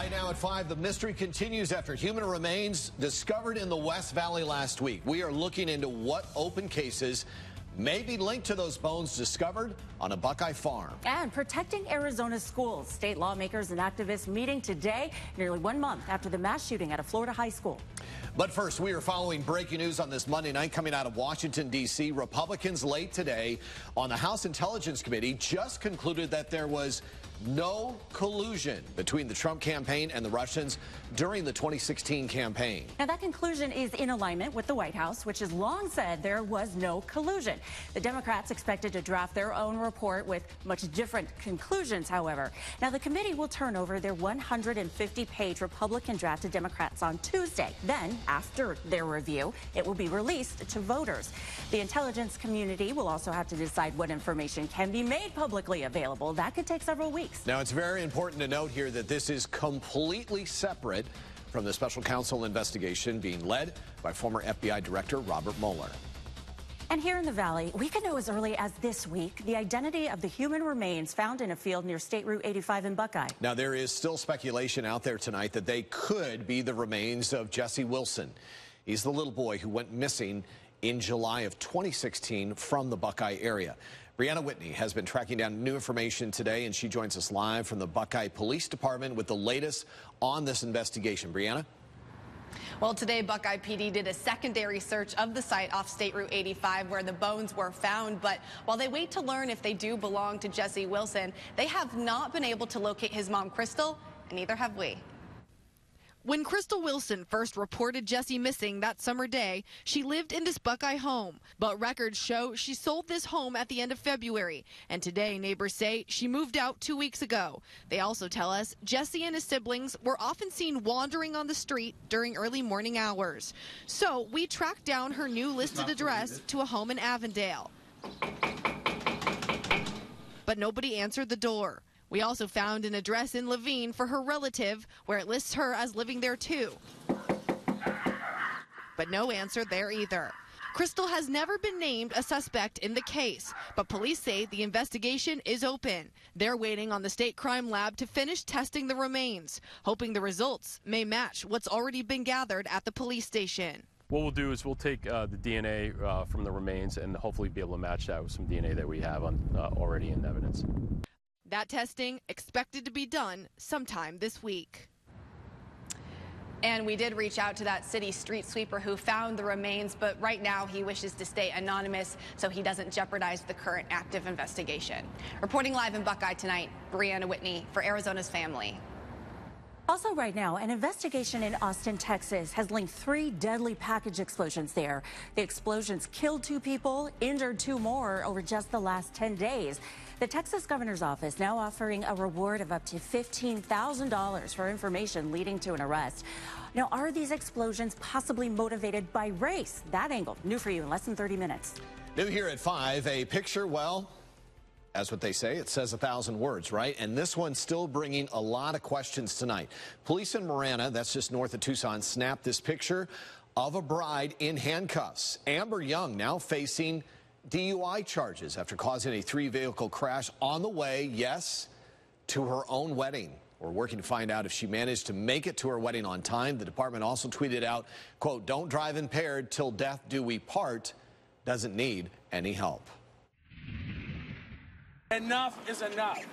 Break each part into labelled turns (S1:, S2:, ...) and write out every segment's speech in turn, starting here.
S1: Right now at 5, the mystery continues after human remains discovered in the West Valley last week. We are looking into what open cases may be linked to those bones discovered on a Buckeye farm.
S2: And protecting Arizona's schools. State lawmakers and activists meeting today, nearly 1 month after the mass shooting at a Florida high school.
S1: But first, we are following breaking news on this Monday night coming out of Washington, D.C. Republicans late today on the House Intelligence Committee just concluded that there was no collusion between the Trump campaign and the Russians during the 2016 campaign.
S2: Now, that conclusion is in alignment with the White House, which has long said there was no collusion. The Democrats expected to draft their own report with much different conclusions, however. Now, the committee will turn over their 150-page Republican draft to Democrats on Tuesday. Then, after their review, it will be released to voters. The intelligence community will also have to decide what information can be made publicly available. That could take several weeks.
S1: Now, it's very important to note here that this is completely separate from the special counsel investigation being led by former FBI Director Robert Mueller.
S2: And here in the Valley, we could know as early as this week the identity of the human remains found in a field near State Route 85 in Buckeye.
S1: Now, there is still speculation out there tonight that they could be the remains of Jesse Wilson. He's the little boy who went missing in July of 2016 from the Buckeye area. Brianna Whitney has been tracking down new information today, and she joins us live from the Buckeye Police Department with the latest on this investigation. Brianna?
S3: Well, today, Buckeye PD did a secondary search of the site off State Route 85 where the bones were found. But while they wait to learn if they do belong to Jesse Wilson, they have not been able to locate his mom, Crystal, and neither have we.
S4: When Crystal Wilson first reported Jesse missing that summer day, she lived in this Buckeye home. But records show she sold this home at the end of February. And today, neighbors say she moved out 2 weeks ago. They also tell us Jesse and his siblings were often seen wandering on the street during early morning hours. So we tracked down her new listed address to a home in Avondale. But nobody answered the door. We also found an address in Levine for her relative, where it lists her as living there too. But no answer there either. Crystal has never been named a suspect in the case, but police say the investigation is open. They're waiting on the state crime lab to finish testing the remains, hoping the results may match what's already been gathered at the police station.
S5: What we'll do is we'll take the DNA from the remains and hopefully be able to match that with some DNA that we have on already in evidence.
S4: That testing expected to be done sometime this week.
S3: And we did reach out to that city street sweeper who found the remains, but right now he wishes to stay anonymous so he doesn't jeopardize the current active investigation. Reporting live in Buckeye tonight, Brianna Whitney for Arizona's Family.
S2: Also right now, an investigation in Austin, Texas has linked 3 deadly package explosions there. The explosions killed 2 people, injured 2 more over just the last 10 days. The Texas governor's office now offering a reward of up to $15,000 for information leading to an arrest. Now, are these explosions possibly motivated by race? That angle, new for you in less than 30 minutes.
S1: New here at 5, a picture, well, as what they say, it says 1,000 words, right? And this one's still bringing a lot of questions tonight. Police in Marana, that's just north of Tucson, snapped this picture of a bride in handcuffs. Amber Young now facing DUI charges after causing a 3-vehicle crash on the way, yes, to her own wedding. We're working to find out if she managed to make it to her wedding on time. The department also tweeted out, quote, "Don't drive impaired, till death do we part," doesn't need any help.
S6: Enough is enough.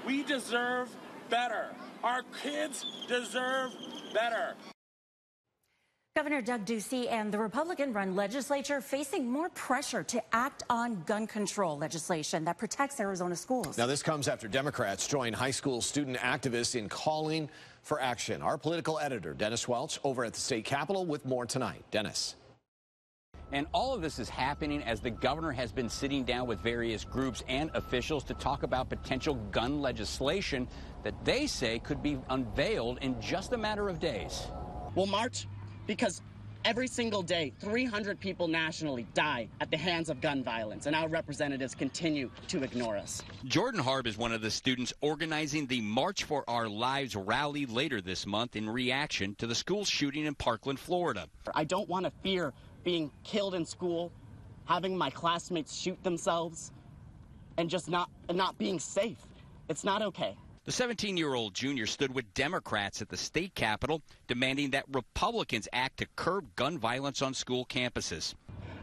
S6: We deserve better. Our kids deserve better.
S2: Governor Doug Ducey and the Republican-run legislature facing more pressure to act on gun control legislation that protects Arizona schools.
S1: Now, this comes after Democrats join high school student activists in calling for action. Our political editor, Dennis Welch, over at the state capitol with more tonight. Dennis.
S7: And all of this is happening as the governor has been sitting down with various groups and officials to talk about potential gun legislation that they say could be unveiled in just a matter of days.
S8: We'll march because every single day, 300 people nationally die at the hands of gun violence, and our representatives continue to ignore us.
S7: Jordan Harb is one of the students organizing the March for Our Lives rally later this month in reaction to the school shooting in Parkland, Florida.
S8: I don't want to fear being killed in school, having my classmates shoot themselves, and just not being safe. It's not okay.
S7: The 17-year-old junior stood with Democrats at the state capitol, demanding that Republicans act to curb gun violence on school campuses.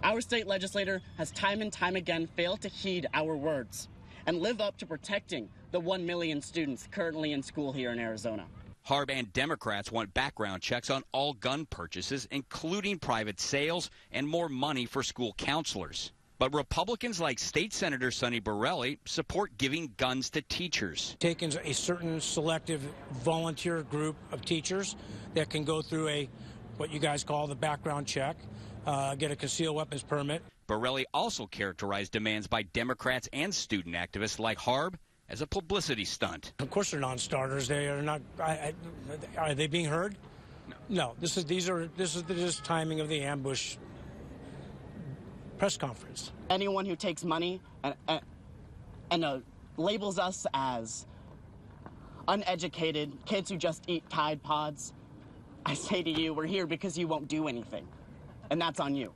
S8: Our state legislator has time and time again failed to heed our words and live up to protecting the 1 million students currently in school here in Arizona.
S7: Harb and Democrats want background checks on all gun purchases, including private sales, and more money for school counselors. But Republicans like State Senator Sonny Borrelli support giving guns to teachers.
S9: Taking a certain selective volunteer group of teachers that can go through what you guys call the background check, get a concealed weapons permit.
S7: Borrelli also characterized demands by Democrats and student activists like Harb as a publicity stunt.
S9: Of course they're non-starters. They are not. Are they being heard? No. This is just timing of the ambush press conference.
S8: Anyone who takes money and labels us as uneducated kids who just eat Tide Pods, I say to you, we're here because you won't do anything, and that's on you.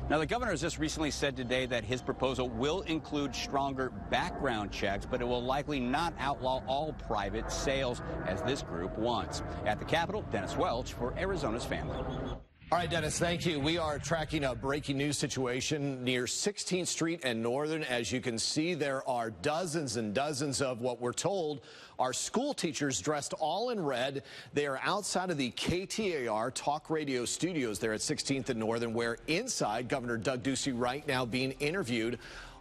S7: Now, the governor has just recently said today that his proposal will include stronger background checks, but it will likely not outlaw all private sales, as this group wants. At the Capitol, Dennis Welch for Arizona's Family.
S1: All right, Dennis, thank you. We are tracking a breaking news situation near 16th Street and Northern. As you can see, there are dozens and dozens of what we're told are school teachers dressed all in red. They are outside of the KTAR talk radio studios there at 16th and Northern, where inside Governor Doug Ducey right now being interviewed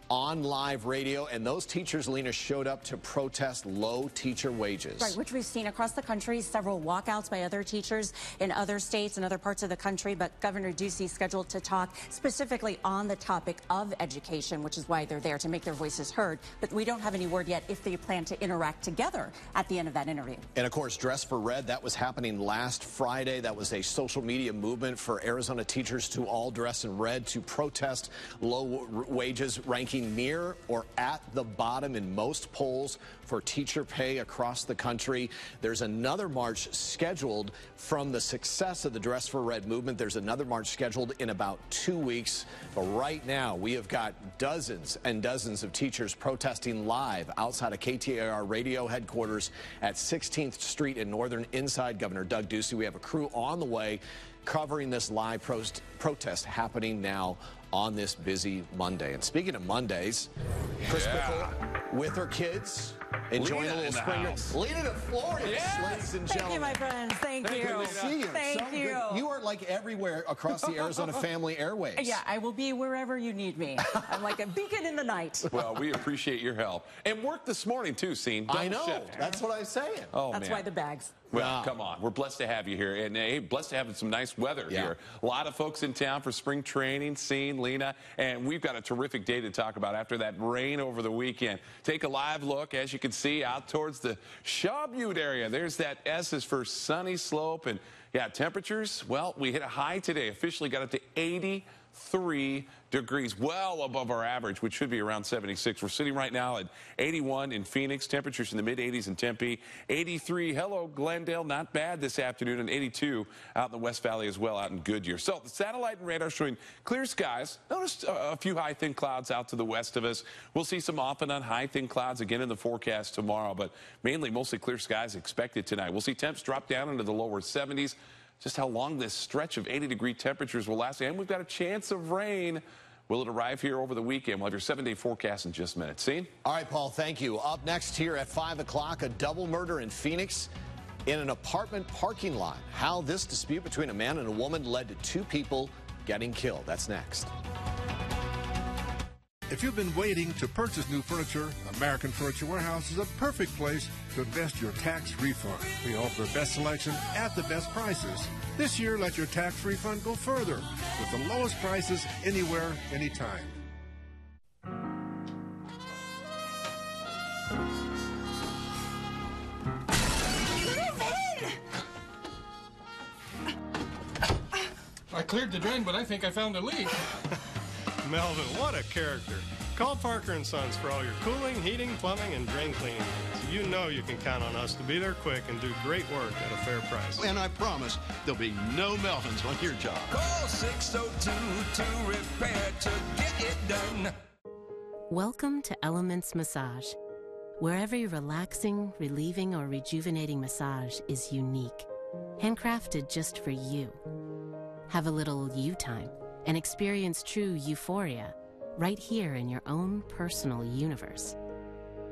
S1: on live radio, and those teachers, Lena, showed up to protest low teacher wages.
S2: Right, which we've seen across the country, several walkouts by other teachers in other states and other parts of the country, but Governor Ducey scheduled to talk specifically on the topic of education, which is why they're there, to make their voices heard. But we don't have any word yet if they plan to interact together at the end of that interview.
S1: And of course, Dress for Red, that was happening last Friday. That was a social media movement for Arizona teachers to all dress in red to protest low wages, ranking near or at the bottom in most polls for teacher pay across the country. There's another march scheduled from the success of the Dress for Red movement. There's another march scheduled in about 2 weeks. But right now, we have got dozens and dozens of teachers protesting live outside of KTAR radio headquarters at 16th Street in Northern inside Governor Doug Ducey. We have a crew on the way covering this live protest happening now on this busy Monday. And speaking of Mondays, Chris Bickle with her kids enjoying a little spring. Lena to Florias, ladies and gentlemen.
S2: Thank you, my friends. Thank you.
S1: Good to see you.
S2: Thank you.
S1: You are like everywhere across the Arizona Family airwaves.
S2: Yeah, I will be wherever you need me. I'm like a beacon in the night.
S10: Well, we appreciate your help. And work this morning, too, Scene.
S1: I know. Shift. That's what I'm saying.
S10: Oh,
S2: That's why the bags.
S10: Well, come on. We're blessed to have you here. And, hey, blessed to have some nice weather here. A lot of folks in town for spring training, Scene, Lena, and we've got a terrific day to talk about after that rain over the weekend. Take a live look, as you can see, out towards the Shaw Butte area. There's that S is for Sunny Slope. And, yeah, temperatures, well, we hit a high today. Officially got up to 83 degrees, well above our average, which should be around 76. We're sitting right now at 81 in Phoenix, temperatures in the mid-80s in Tempe, 83, hello, Glendale, not bad this afternoon, and 82 out in the West Valley as well, out in Goodyear. So the satellite and radar showing clear skies. Notice a few high, thin clouds out to the west of us. We'll see some off and on high, thin clouds again in the forecast tomorrow, but mainly mostly clear skies expected tonight. We'll see temps drop down into the lower 70s. Just how long this stretch of 80-degree temperatures will last, and we've got a chance of rain. Will it arrive here over the weekend? We'll have your 7-day forecast in just a minute. See?
S1: All right, Paul, thank you. Up next here at 5 o'clock, a double murder in Phoenix in an apartment parking lot. How this dispute between a man and a woman led to 2 people getting killed. That's next.
S11: If you've been waiting to purchase new furniture, American Furniture Warehouse is a perfect place to invest your tax refund. We offer the best selection at the best prices. This year, let your tax refund go further with the lowest prices anywhere, anytime.
S12: I cleared the drain, but I think I found a leak. Melvin, what a character. Call Parker & Sons for all your cooling, heating, plumbing, and drain cleaning needs. You know you can count on us to be there quick and do great work at a fair price.
S13: And I promise there'll be no Melvins on your job.
S14: Call 602-2-REPAIR to get it done.
S15: Welcome to Elements Massage,
S14: where every relaxing, relieving, or rejuvenating massage is unique, handcrafted just for you. Have a little you time and experience true euphoria right here in your own personal universe.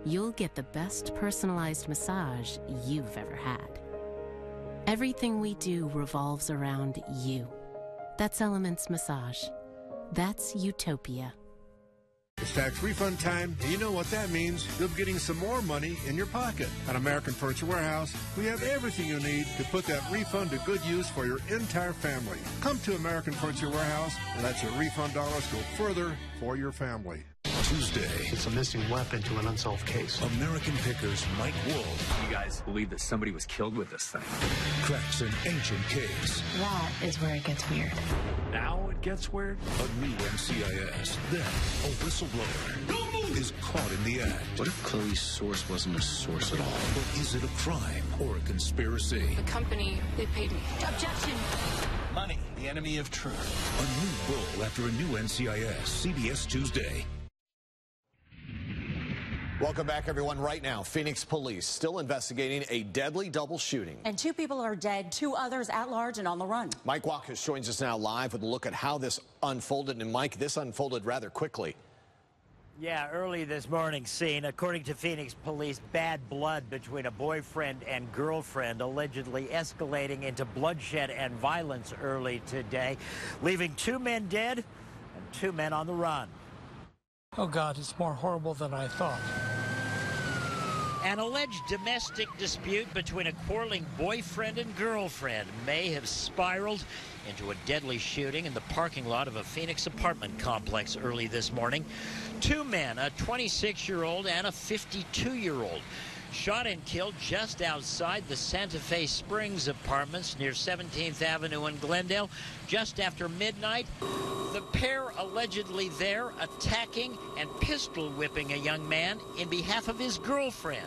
S14: You'll get the best personalized massage you've ever had. Everything we do revolves around you. That's Elements Massage. That's utopia.
S11: It's tax refund time, and you know what that means. You'll be getting some more money in your pocket. At American Furniture Warehouse, we have everything you need to put that refund to good use for your entire family. Come to American Furniture Warehouse and let your refund dollars go further for your family.
S15: Tuesday.
S16: It's a missing weapon to an unsolved case.
S15: American Pickers Mike Wolf.
S17: You guys believe that somebody was killed with this thing?
S15: Cracks an ancient case.
S18: That is where it gets weird.
S17: Now it gets weird?
S15: A new NCIS. Then a whistleblower is caught in the act.
S19: What if Chloe's source wasn't a source at all?
S15: Or is it a crime or a conspiracy?
S18: The company, they paid me. Objection!
S17: Money, the enemy of truth.
S15: A new bull after a new NCIS. CBS Tuesday.
S1: Welcome back, everyone. Right now, Phoenix police still investigating a deadly double shooting.
S2: And 2 people are dead, 2 others at large and on the run.
S1: Mike Watkins joins us now live with a look at how this unfolded. And Mike, this unfolded rather quickly.
S20: Yeah, early this morning scene. According to Phoenix police, bad blood between a boyfriend and girlfriend allegedly escalating into bloodshed and violence early today, leaving 2 men dead and 2 men on the run.
S9: Oh, God, it's more horrible than I thought.
S20: An alleged domestic dispute between a quarreling boyfriend and girlfriend may have spiraled into a deadly shooting in the parking lot of a Phoenix apartment complex early this morning. 2 men, a 26-year-old and a 52-year-old, shot and killed just outside the Santa Fe Springs apartments near 17th Avenue in Glendale just after midnight. The pair allegedly there attacking and pistol whipping a young man in behalf of his girlfriend,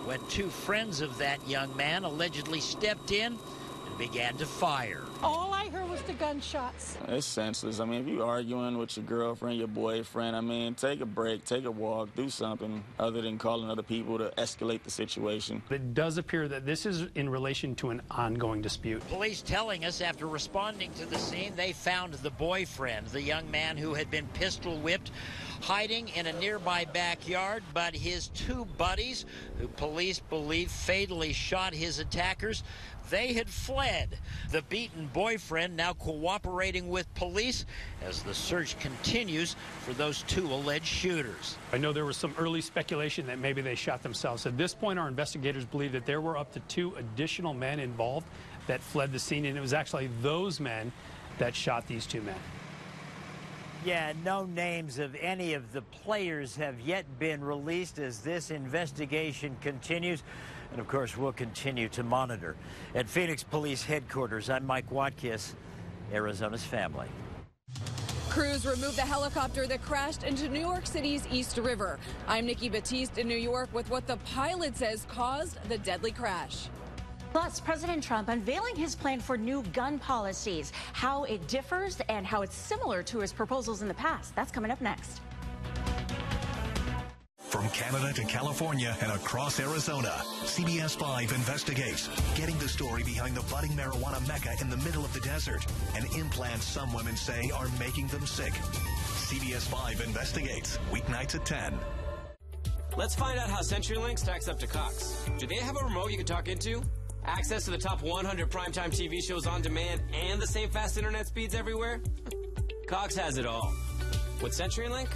S20: when 2 friends of that young man allegedly stepped in and began to fire.
S21: All I heard was the gunshots.
S22: It's senseless. I mean, if you're arguing with your girlfriend, your boyfriend, I mean, take a break, take a walk, do something other than calling other people to escalate the situation.
S23: It does appear that this is in relation to an ongoing dispute.
S20: Police telling us after responding to the scene, they found the boyfriend, the young man who had been pistol whipped, hiding in a nearby backyard, but his 2 buddies, who police believe fatally shot his attackers, they had fled. The beaten boyfriend now cooperating with police as the search continues for those 2 alleged shooters.
S23: I know there was some early speculation that maybe they shot themselves. At this point, our investigators believe that there were up to 2 additional men involved that fled the scene, and it was actually those men that shot these 2 men.
S20: Yeah, no names of any of the players have yet been released as this investigation continues. And, of course, we'll continue to monitor. At Phoenix Police Headquarters, I'm Mike Watkins, Arizona's family.
S24: Crews removed the helicopter that crashed into New York City's East River. I'm Nikki Batiste in New York with what the pilot says caused the deadly crash.
S2: Plus, President Trump unveiling his plan for new gun policies, how it differs and how it's similar to his proposals in the past. That's coming up next.
S25: From Canada to California and across Arizona, CBS 5 investigates, getting the story behind the budding marijuana mecca in the middle of the desert, and implants some women say are making them sick. CBS 5 investigates, weeknights at 10.
S26: Let's find out how CenturyLink stacks up to Cox. Do they have a remote you can talk into? Access to the top 100 primetime TV shows on demand and the same fast internet speeds everywhere? Cox has it all. With CenturyLink?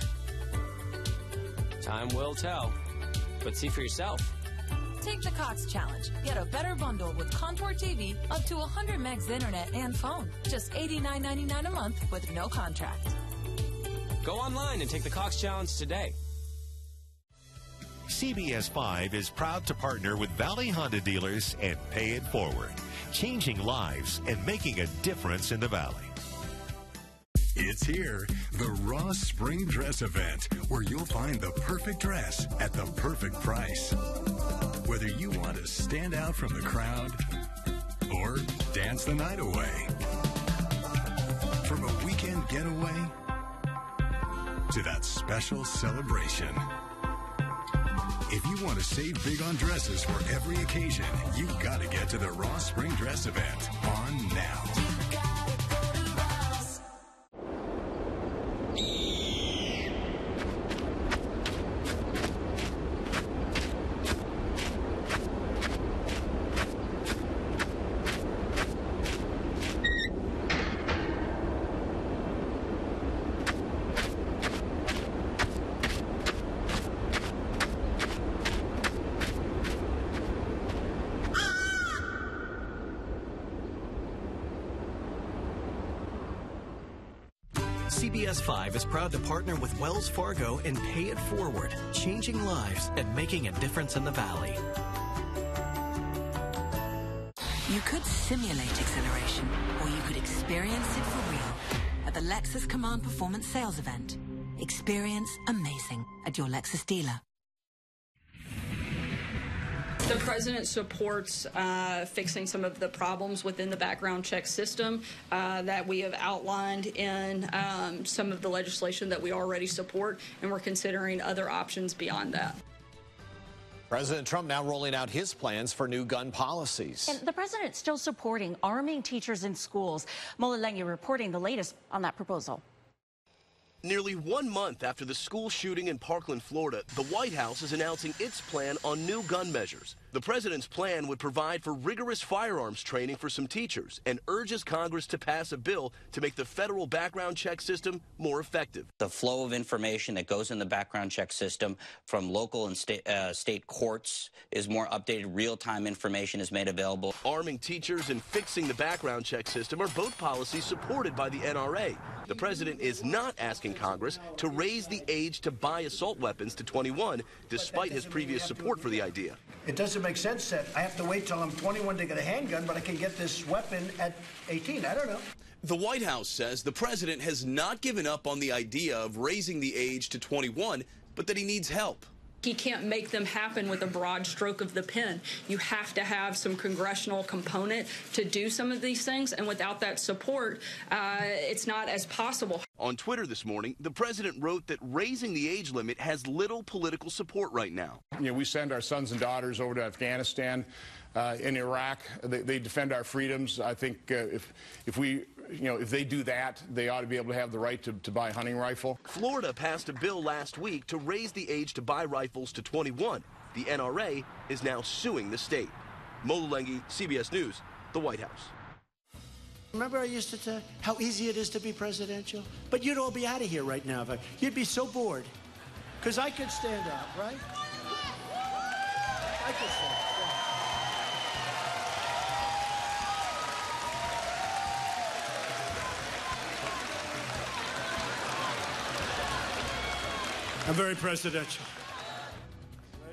S26: Time will tell. But see for yourself.
S27: Take the Cox Challenge. Get a better bundle with Contour TV, up to 100 megs internet and phone. Just $89.99 a month with no contract.
S26: Go online and take the Cox Challenge today.
S25: CBS 5 is proud to partner with Valley Honda dealers and Pay It Forward, changing lives and making a difference in the Valley.
S28: It's here, the Ross Spring Dress Event, where you'll find the perfect dress at the perfect price. Whether you want to stand out from the crowd or dance the night away. From a weekend getaway to that special celebration. If you want to save big on dresses for every occasion, you got to get to the Ross Spring Dress Event on now.
S3: CBS 5 is proud to partner with Wells Fargo and Pay It Forward, changing lives and making a difference in the Valley.
S4: You could simulate acceleration, or you could experience it for real at the Lexus Command Performance Sales Event. Experience amazing at your Lexus dealer.
S5: The president supports fixing some of the problems within the background check system that we have outlined in some of the legislation that we already support, and we're considering other options beyond that.
S1: President Trump now rolling out his plans for new gun policies.
S2: And the president's still supporting arming teachers in schools. Molalenge reporting the latest on that proposal.
S6: Nearly 1 month after the school shooting in Parkland, Florida, the White House is announcing its plan on new gun measures. The president's plan would provide for rigorous firearms training for some teachers and urges Congress to pass a bill to make the federal background check system more effective.
S7: The flow of information that goes in the background check system from local and state courts is more updated. Real-time information is made available.
S6: Arming teachers and fixing the background check system are both policies supported by the NRA. The president is not asking Congress to raise the age to buy assault weapons to 21, despite his previous support for the idea.
S8: It doesn't make sense that I have to wait till I'm 21 to get a handgun, but I can get this weapon at 18. I don't know.
S10: The White House says the president has not given up on the idea of raising the age to 21, but that he needs help.
S5: He can't make them happen with a broad stroke of the pen. You have to have some congressional component to do some of these things, and without that support, it's not as possible.
S6: On Twitter this morning, the president wrote that raising the age limit has little political support right now.
S12: You know, we send our sons and daughters over to Afghanistan, in Iraq. They defend our freedoms. I think if they do that, they ought to be able to have the right to buy a hunting rifle.
S6: Florida passed a bill last week to raise the age to buy rifles to 21. The NRA is now suing the state. Molalenge, CBS News, the White House.
S8: Remember I used to tell you how easy it is to be presidential? But you'd all be out of here right now. You'd be so bored. Because I could stand up, right? I could stand up. I'm very presidential.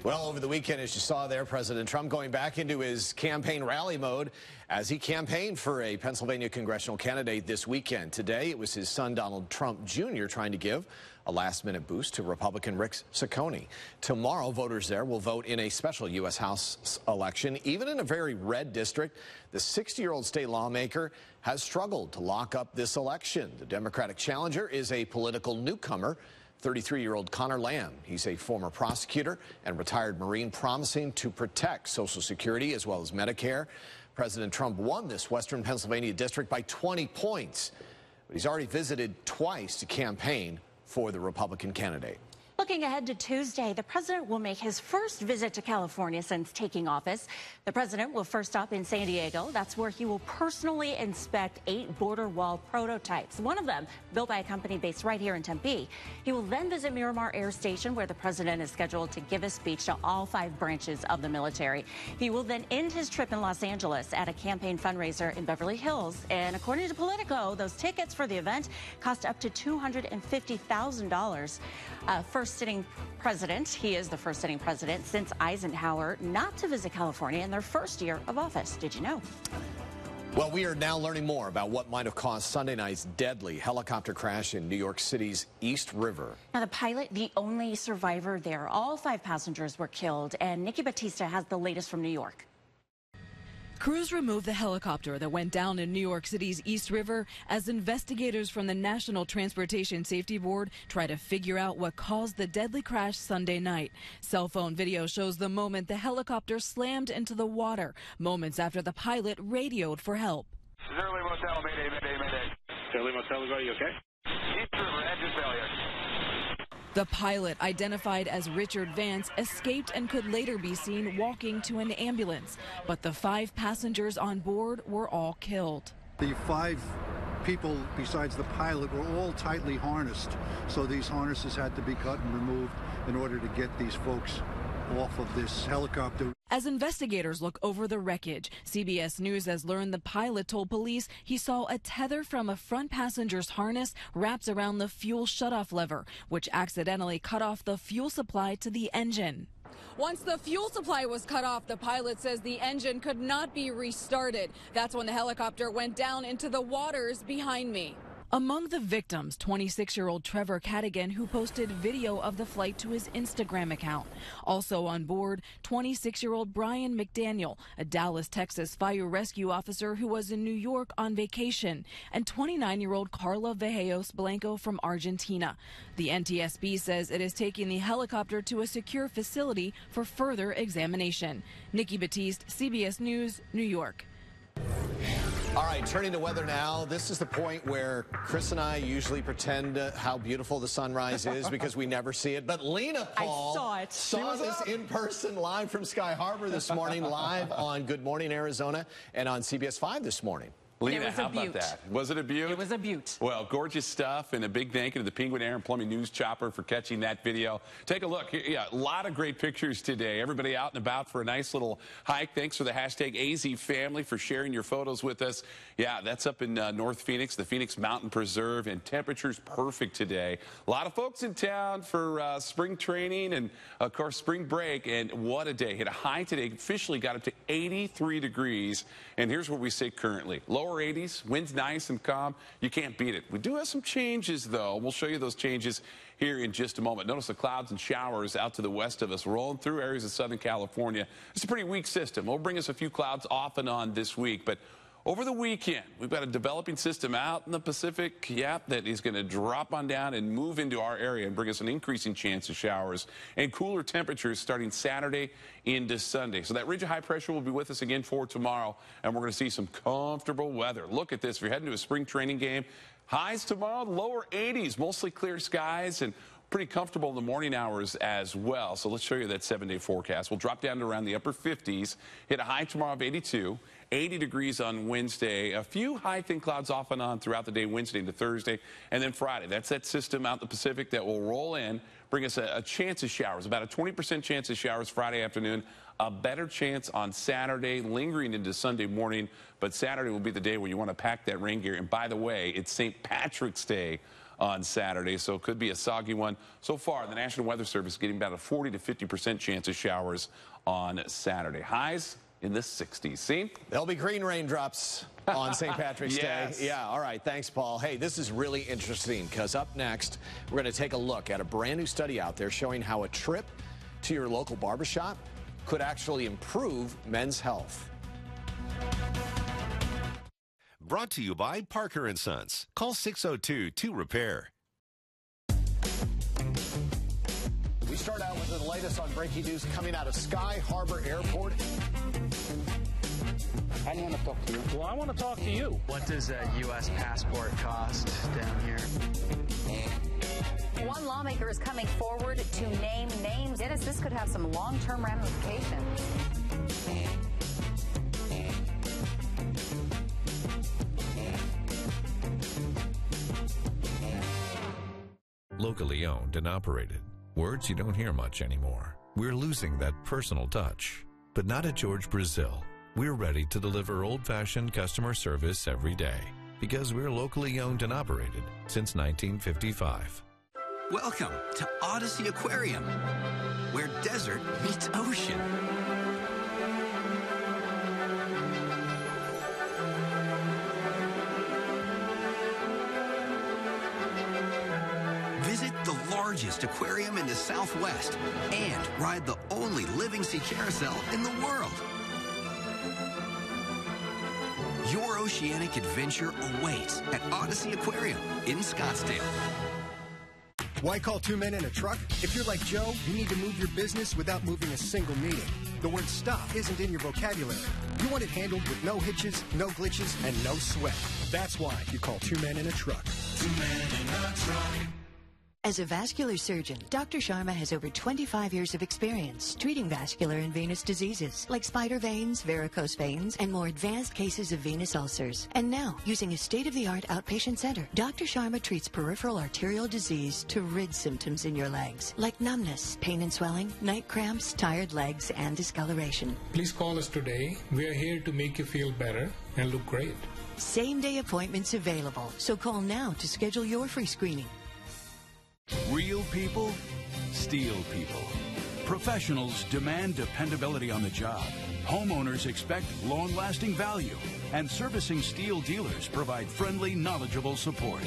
S1: Well, over the weekend, as you saw there, President Trump going back into his campaign rally mode as he campaigned for a Pennsylvania congressional candidate this weekend. Today, it was his son, Donald Trump Jr., trying to give a last-minute boost to Republican Rick Saccone. Tomorrow, voters there will vote in a special U.S. House election. Even in a very red district, the 60-year-old state lawmaker has struggled to lock up this election. The Democratic challenger is a political newcomer, 33-year-old Connor Lamb. He's a former prosecutor and retired Marine, promising to protect Social Security as well as Medicare. President Trump won this Western Pennsylvania district by 20 points. But he's already visited twice to campaign for the Republican candidate.
S2: Looking ahead to Tuesday, the president will make his first visit to California since taking office. The president will first stop in San Diego. That's where he will personally inspect 8 border wall prototypes, one of them built by a company based right here in Tempe. He will then visit Miramar Air Station, where the president is scheduled to give a speech to all 5 branches of the military. He will then end his trip in Los Angeles at a campaign fundraiser in Beverly Hills. And according to Politico, those tickets for the event cost up to $250,000. First sitting president. He is the first sitting president since Eisenhower not to visit California in their first year of office. Did you know?
S1: Well, we are now learning more about what might have caused Sunday night's deadly helicopter crash in New York City's East River.
S2: Now, the pilot, the only survivor there. All 5 passengers were killed, and Nikki Batista has the latest from New York.
S24: Crews removed the helicopter that went down in New York City's East River as investigators from the National Transportation Safety Board try to figure out what caused the deadly crash Sunday night. Cell phone video shows the moment the helicopter slammed into the water, moments after the pilot radioed for help.
S11: Zerly Motel, mayday, mayday, mayday. Zerly Motel, are you okay? East River, engine failure.
S24: The pilot, identified as Richard Vance, escaped and could later be seen walking to an ambulance. But the 5 passengers on board were all killed.
S13: The 5 people, besides the pilot, were all tightly harnessed. So these harnesses had to be cut and removed in order to get these folks off of this helicopter.
S24: As investigators look over the wreckage, CBS News has learned the pilot told police he saw a tether from a front passenger's harness wrapped around the fuel shutoff lever, which accidentally cut off the fuel supply to the engine. Once the fuel supply was cut off, the pilot says the engine could not be restarted. That's when the helicopter went down into the waters behind me. Among the victims, 26-year-old Trevor Cadigan, who posted video of the flight to his Instagram account. Also on board, 26-year-old Brian McDaniel, a Dallas, Texas fire rescue officer who was in New York on vacation, and 29-year-old Carla Vejos Blanco from Argentina. The NTSB says it is taking the helicopter to a secure facility for further examination. Nikki Batiste, CBS News, New York.
S1: All right, turning to weather now. This is the point where Chris and I usually pretend how beautiful the sunrise is because we never see it. But Lena Paul saw this in person live from Sky Harbor this morning, live on Good Morning Arizona and on CBS 5 this morning.
S14: Lena, how about that? Was it a beaut? It was a beaut. Well, gorgeous stuff, and a big thank you to the Penguin Air and Plumbing News Chopper for catching that video. Take a look. Yeah, a lot of great pictures today. Everybody out and about for a nice little hike. Thanks for the hashtag AZFamily for sharing your photos with us. Yeah, that's up in North Phoenix, the Phoenix Mountain Preserve, and temperatures perfect today. A lot of folks in town for spring training and, of course, spring break, and what a day. Hit a high today, officially got up to 83 degrees, and here's what we say currently. Lower 80s, wind's nice and calm. You can't beat it. We do have some changes, though. We'll show you those changes here in just a moment. Notice the clouds and showers out to the west of us, rolling through areas of Southern California. It's a pretty weak system. It'll bring us a few clouds off and on this week, but over the weekend, we've got a developing system out in the Pacific, that is going to drop on down and move into our area and bring us an increasing chance of showers and cooler temperatures starting Saturday into Sunday. So that ridge of high pressure will be with us again for tomorrow, and we're going to see some comfortable weather. Look at this. If you're heading to a spring training game, highs tomorrow, lower 80s, mostly clear skies, and pretty comfortable in the morning hours as well. So let's show you that 7-day forecast. We'll drop down to around the upper 50s, hit a high tomorrow of 82, 80 degrees on Wednesday, a few high thin clouds off and on throughout the day, Wednesday into Thursday, and then Friday. That's that system out in the Pacific that will roll in, bring us a chance of showers, about a 20% chance of showers Friday afternoon, a better chance on Saturday, lingering into Sunday morning, but Saturday will be the day where you want to pack that rain gear. And by the way, it's St. Patrick's Day on Saturday, so it could be a soggy one. So far, the National Weather Service is getting about a 40 to 50% chance of showers on Saturday. Highs in the 60s. See?
S1: There'll be green raindrops on St. Patrick's Day. Yeah, all right. Thanks, Paul. Hey, this is really interesting because up next, we're going to take a look at a brand new study out there showing how a trip to your local barbershop could actually improve men's health.
S25: Brought to you by Parker & Sons. Call 602-2-REPAIR.
S1: We start out with the latest on breaking news coming out of Sky Harbor Airport.
S15: I want to talk to you.
S16: Well, I want to talk to you.
S17: What does a U.S. passport cost down here?
S18: One lawmaker is coming forward to name names. Dennis, this could have some long-term ramifications.
S19: Locally owned and operated. Words you don't hear much anymore. We're losing that personal touch. But not at George Brazil. We're ready to deliver old-fashioned customer service every day because we're locally owned and operated since 1955.
S29: Welcome to Odyssey Aquarium, where desert meets ocean. Visit the largest aquarium in the Southwest and ride the only living sea carousel in the world. Your oceanic adventure awaits at Odyssey Aquarium in Scottsdale.
S9: Why call two men in a truck? If you're like Joe, you need to move your business without moving a single meeting. The word stop isn't in your vocabulary. You want it handled with no hitches, no glitches, and no sweat. That's why you call two men in a truck. Two men in a truck.
S15: As a vascular surgeon, Dr. Sharma has over 25 years of experience treating vascular and venous diseases like spider veins, varicose veins, and more advanced cases of venous ulcers. And now, using a state-of-the-art outpatient center, Dr. Sharma treats peripheral arterial disease to rid symptoms in your legs, like numbness, pain and swelling, night cramps, tired legs, and discoloration.
S16: Please call us today. We are here to make you feel better and look great.
S15: Same-day appointments available, so call now to schedule your free screening.
S20: Real people, steel people. Professionals demand dependability on the job. Homeowners expect long-lasting value. And servicing steel dealers provide friendly, knowledgeable support.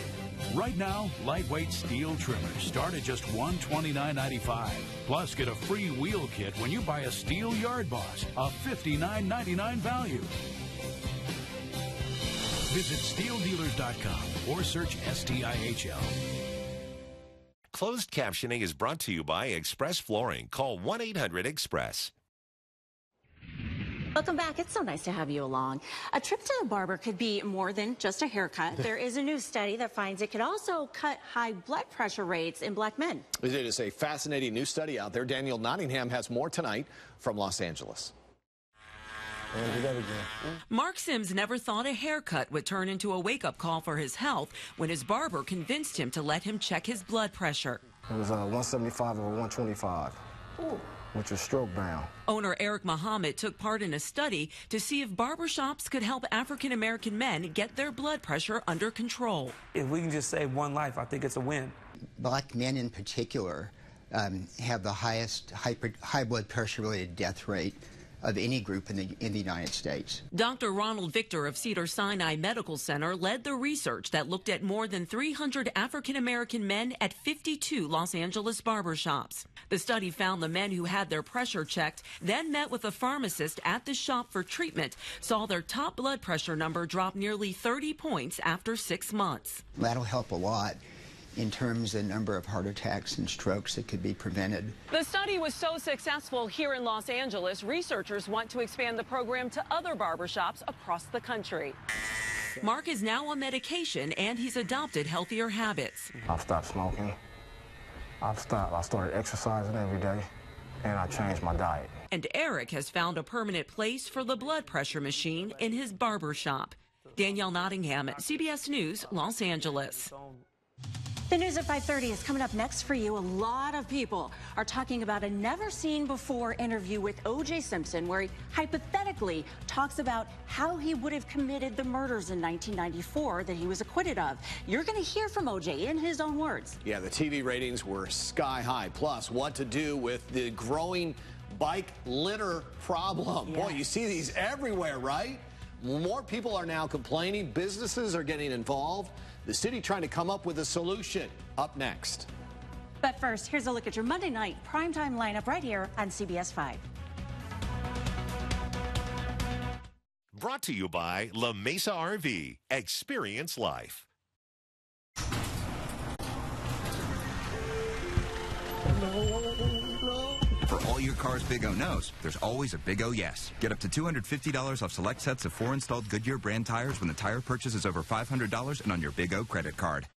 S20: Right now, lightweight steel trimmers start at just $129.95. Plus, get a free wheel kit when you buy a Steel Yard Boss, a $59.99 value. Visit SteelDealers.com or search STIHL.
S21: Closed captioning is brought to you by Express Flooring. Call 1-800-EXPRESS.
S2: Welcome back. It's so nice to have you along. A trip to the barber could be more than just a haircut. There is a new study that finds it could also cut high blood pressure rates in black men.
S1: It is a fascinating new study out there. Daniel Nottingham has more tonight from Los Angeles.
S22: Mark Sims never thought a haircut would turn into a wake-up call for his health when his barber convinced him to let him check his blood pressure.
S23: It was 175 over 125, which is stroke bound.
S22: Owner Eric Muhammad took part in a study to see if barbershops could help African-American men get their blood pressure under control.
S26: If we can just save one life, I think it's a win.
S27: Black men in particular have the highest high blood pressure-related death rate of any group in the United States.
S22: Dr. Ronald Victor of Cedars-Sinai Medical Center led the research that looked at more than 300 African-American men at 52 Los Angeles barbershops. The study found the men who had their pressure checked, then met with a pharmacist at the shop for treatment, saw their top blood pressure number drop nearly 30 points after 6 months.
S27: That'll help a lot in terms of the number of heart attacks and strokes that could be prevented.
S22: The study was so successful here in Los Angeles, researchers want to expand the program to other barbershops across the country. Mark is now on medication and he's adopted healthier habits.
S23: I've stopped smoking. I started exercising every day, and I changed my diet.
S22: And Eric has found a permanent place for the blood pressure machine in his barbershop. Danielle Nottingham, CBS News, Los Angeles.
S2: The news at 5:30 is coming up next for you. A lot of people are talking about a never-seen-before interview with O.J. Simpson, where he hypothetically talks about how he would have committed the murders in 1994 that he was acquitted of. You're going to hear from O.J. in his own words.
S1: Yeah, the TV ratings were sky high. Plus, what to do with the growing bike litter problem. Boy, you see these everywhere, right? More people are now complaining. Businesses are getting involved. The city trying to come up with a solution. Up next.
S2: But first, here's a look at your Monday night primetime lineup right here on CBS 5.
S28: Brought to you by La Mesa RV. Experience life.
S29: For all your car's Big O knows, there's always a Big O yes. Get up to $250 off select sets of 4 installed Goodyear brand tires when the tire purchase is over $500 and on your Big O credit card.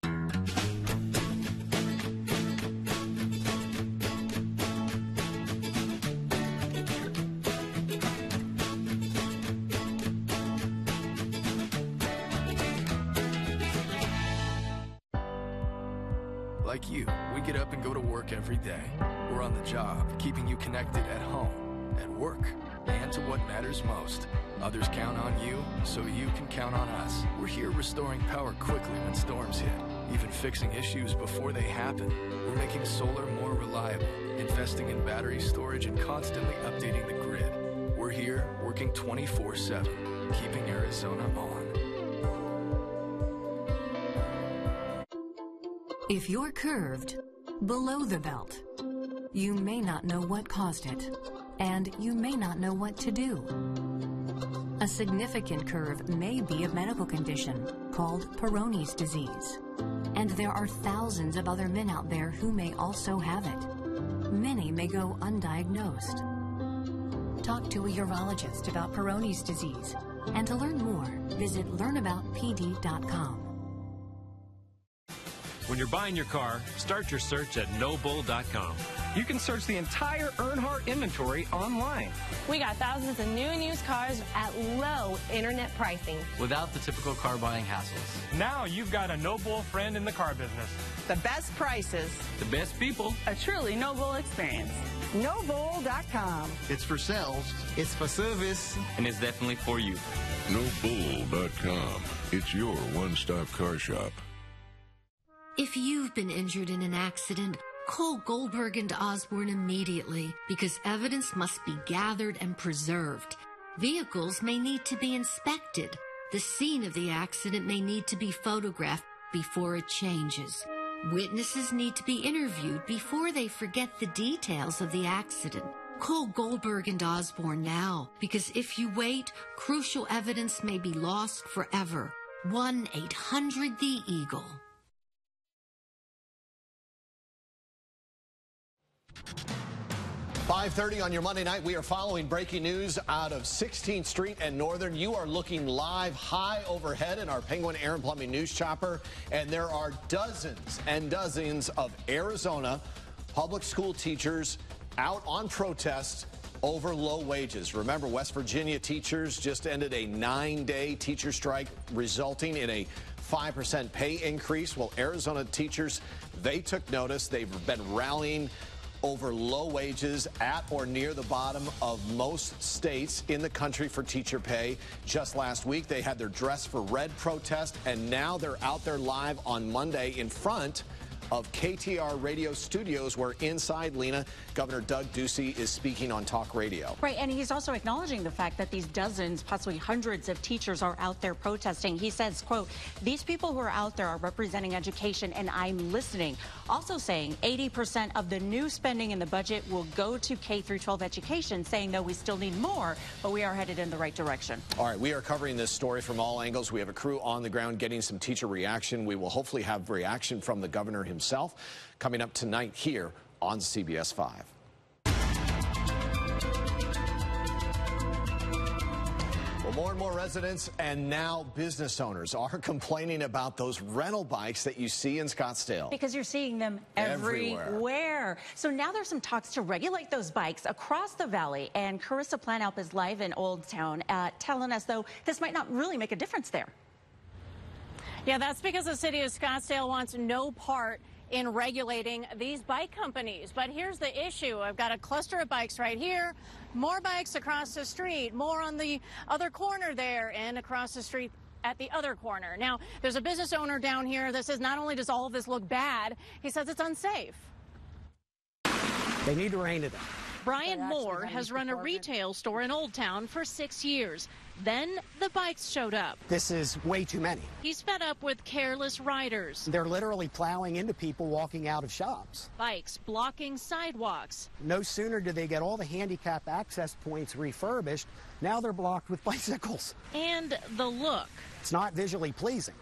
S30: Like you, we get up and go to work every day. We're on the job, keeping you connected at home, at work, and to what matters most. Others count on you, so you can count on us. We're here restoring power quickly when storms hit, even fixing issues before they happen. We're making solar more reliable, investing in battery storage, and constantly updating the grid. We're here working 24/7, keeping Arizona on.
S4: If you're curved below the belt, you may not know what caused it, and you may not know what to do.
S3: A significant curve may be a medical condition called Peyronie's disease. And there are thousands of other men out there who may also have it. Many may go undiagnosed. Talk to a urologist about Peyronie's disease. And to learn more, visit learnaboutpd.com.
S5: When you're buying your car, start your search at nobull.com.
S6: You can search the entire Earnhardt inventory online.
S7: We got thousands of new and used cars at low internet pricing.
S8: Without the typical car buying hassles.
S6: Now you've got a No Bull friend in the car business.
S10: The best prices.
S8: The best people.
S10: A truly No Bull experience. NoBull.com.
S11: It's for sales. It's for service.
S8: And it's definitely for you.
S12: NoBull.com. It's your one-stop car shop.
S13: If you've been injured in an accident, call Goldberg and Osborne immediately because evidence must be gathered and preserved. Vehicles may need to be inspected. The scene of the accident may need to be photographed before it changes. Witnesses need to be interviewed before they forget the details of the accident. Call Goldberg and Osborne now because if you wait, crucial evidence may be lost forever. 1-800-THE-EAGLE.
S1: 5:30 on your Monday night. We are following breaking news out of 16th Street and Northern. You are looking live high overhead in our Penguin Air and Plumbing News Chopper, and there are dozens and dozens of Arizona public school teachers out on protest over low wages. Remember, West Virginia teachers just ended a 9-day teacher strike, resulting in a 5% pay increase. Well, Arizona teachers, they took notice. They've been rallying over low wages at or near the bottom of most states in the country for teacher pay. Just last week, they had their Dress for Red protest, and now they're out there live on Monday in front of KTR radio studios, where inside, Lena, Governor Doug Ducey is speaking on talk radio.
S2: Right, and he's also acknowledging the fact that these dozens, possibly hundreds of teachers are out there protesting. He says, quote, these people who are out there are representing education and I'm listening. Also saying 80% of the new spending in the budget will go to K through 12 education, saying, though, we still need more, but we are headed in the right direction. All
S1: right, we are covering this story from all angles. We have a crew on the ground getting some teacher reaction. We will hopefully have reaction from the governor himself coming up tonight here on CBS 5. Well, more and more residents and now business owners are complaining about those rental bikes that you see in Scottsdale.
S2: Because you're seeing them everywhere. So now there's some talks to regulate those bikes across the valley. And Carissa Planalp is live in Old Town telling us, though, this might not really make a difference there.
S24: Yeah, that's because the city of Scottsdale wants no part in regulating these bike companies. But here's the issue. I've got a cluster of bikes right here, more bikes across the street, more on the other corner there, and across the street at the other corner. Now, there's a business owner down here that says not only does all of this look bad, he says it's unsafe.
S31: They need to rein it in.
S24: Brian Moore has run a retail store in Old Town for 6 years. Then the bikes showed up.
S31: This is way too many.
S24: He's fed up with careless riders.
S31: They're literally plowing into people walking out of shops.
S24: Bikes blocking sidewalks.
S31: No sooner do they get all the handicap access points refurbished, now they're blocked with bicycles.
S24: And the look.
S31: It's not visually pleasing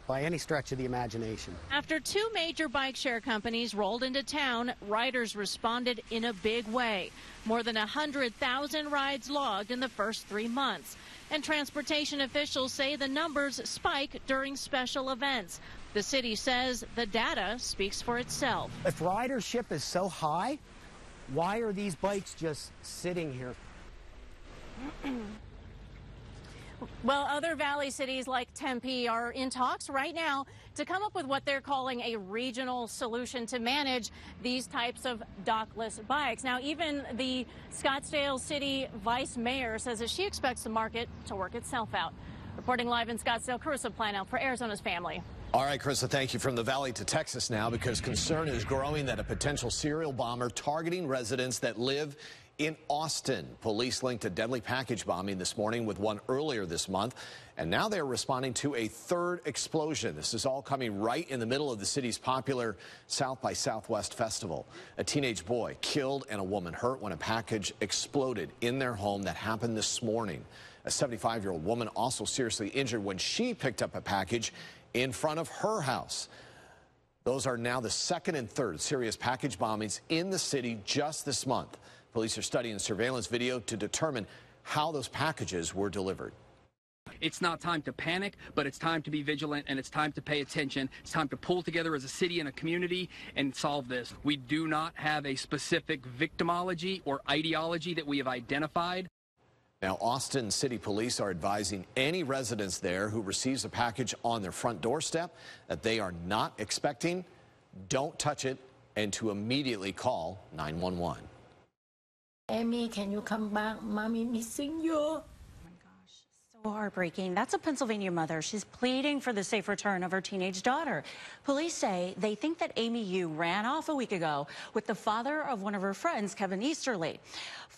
S31: by any stretch of the imagination.
S24: After two major bike share companies rolled into town, riders responded in a big way. More than 100,000 rides logged in the first 3 months. And transportation officials say the numbers spike during special events. The city says the data speaks for itself.
S31: If ridership is so high, why are these bikes just sitting here?
S24: Well, other valley cities like Tempe are in talks right now to come up with what they're calling a regional solution to manage these types of dockless bikes. Now, even the Scottsdale City Vice Mayor says that she expects the market to work itself out. Reporting live in Scottsdale, Carissa Planalp for Arizona's Family.
S1: All right, Carissa, thank you. From the valley to Texas now, because concern is growing that a potential serial bomber targeting residents that live in Austin. Police linked a deadly package bombing this morning with one earlier this month, and now they're responding to a third explosion. This is all coming right in the middle of the city's popular South by Southwest festival. A teenage boy killed and a woman hurt when a package exploded in their home. That happened this morning. A 75-year-old woman also seriously injured when she picked up a package in front of her house. Those are now the second and third serious package bombings in the city just this month. Police are studying surveillance video to determine how those packages were delivered.
S6: It's not time to panic, but it's time to be vigilant, and it's time to pay attention. It's time to pull together as a city and a community and solve this. We do not have a specific victimology or ideology that we have identified.
S1: Now, Austin City Police are advising any residents there who receives a package on their front doorstep that they are not expecting, don't touch it, and to immediately call 911.
S9: Amy, can you come back? Mommy missing you.
S2: Heartbreaking. That's a Pennsylvania mother. She's pleading for the safe return of her teenage daughter. Police say they think that Amy Yu ran off a week ago with the father of one of her friends, Kevin Easterly.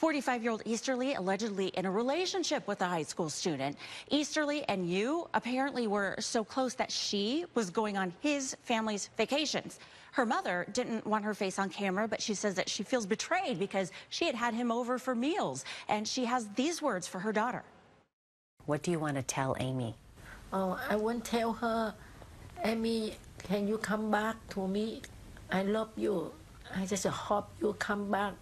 S2: 45-year-old Easterly allegedly in a relationship with a high school student. Easterly and Yu apparently were so close that she was going on his family's vacations. Her mother didn't want her face on camera, but she says that she feels betrayed because she had him over for meals. And she has these words for her daughter.
S9: What do you want to tell Amy? Oh, I want to tell her, Amy, can you come back to me? I love you. I just hope you come back.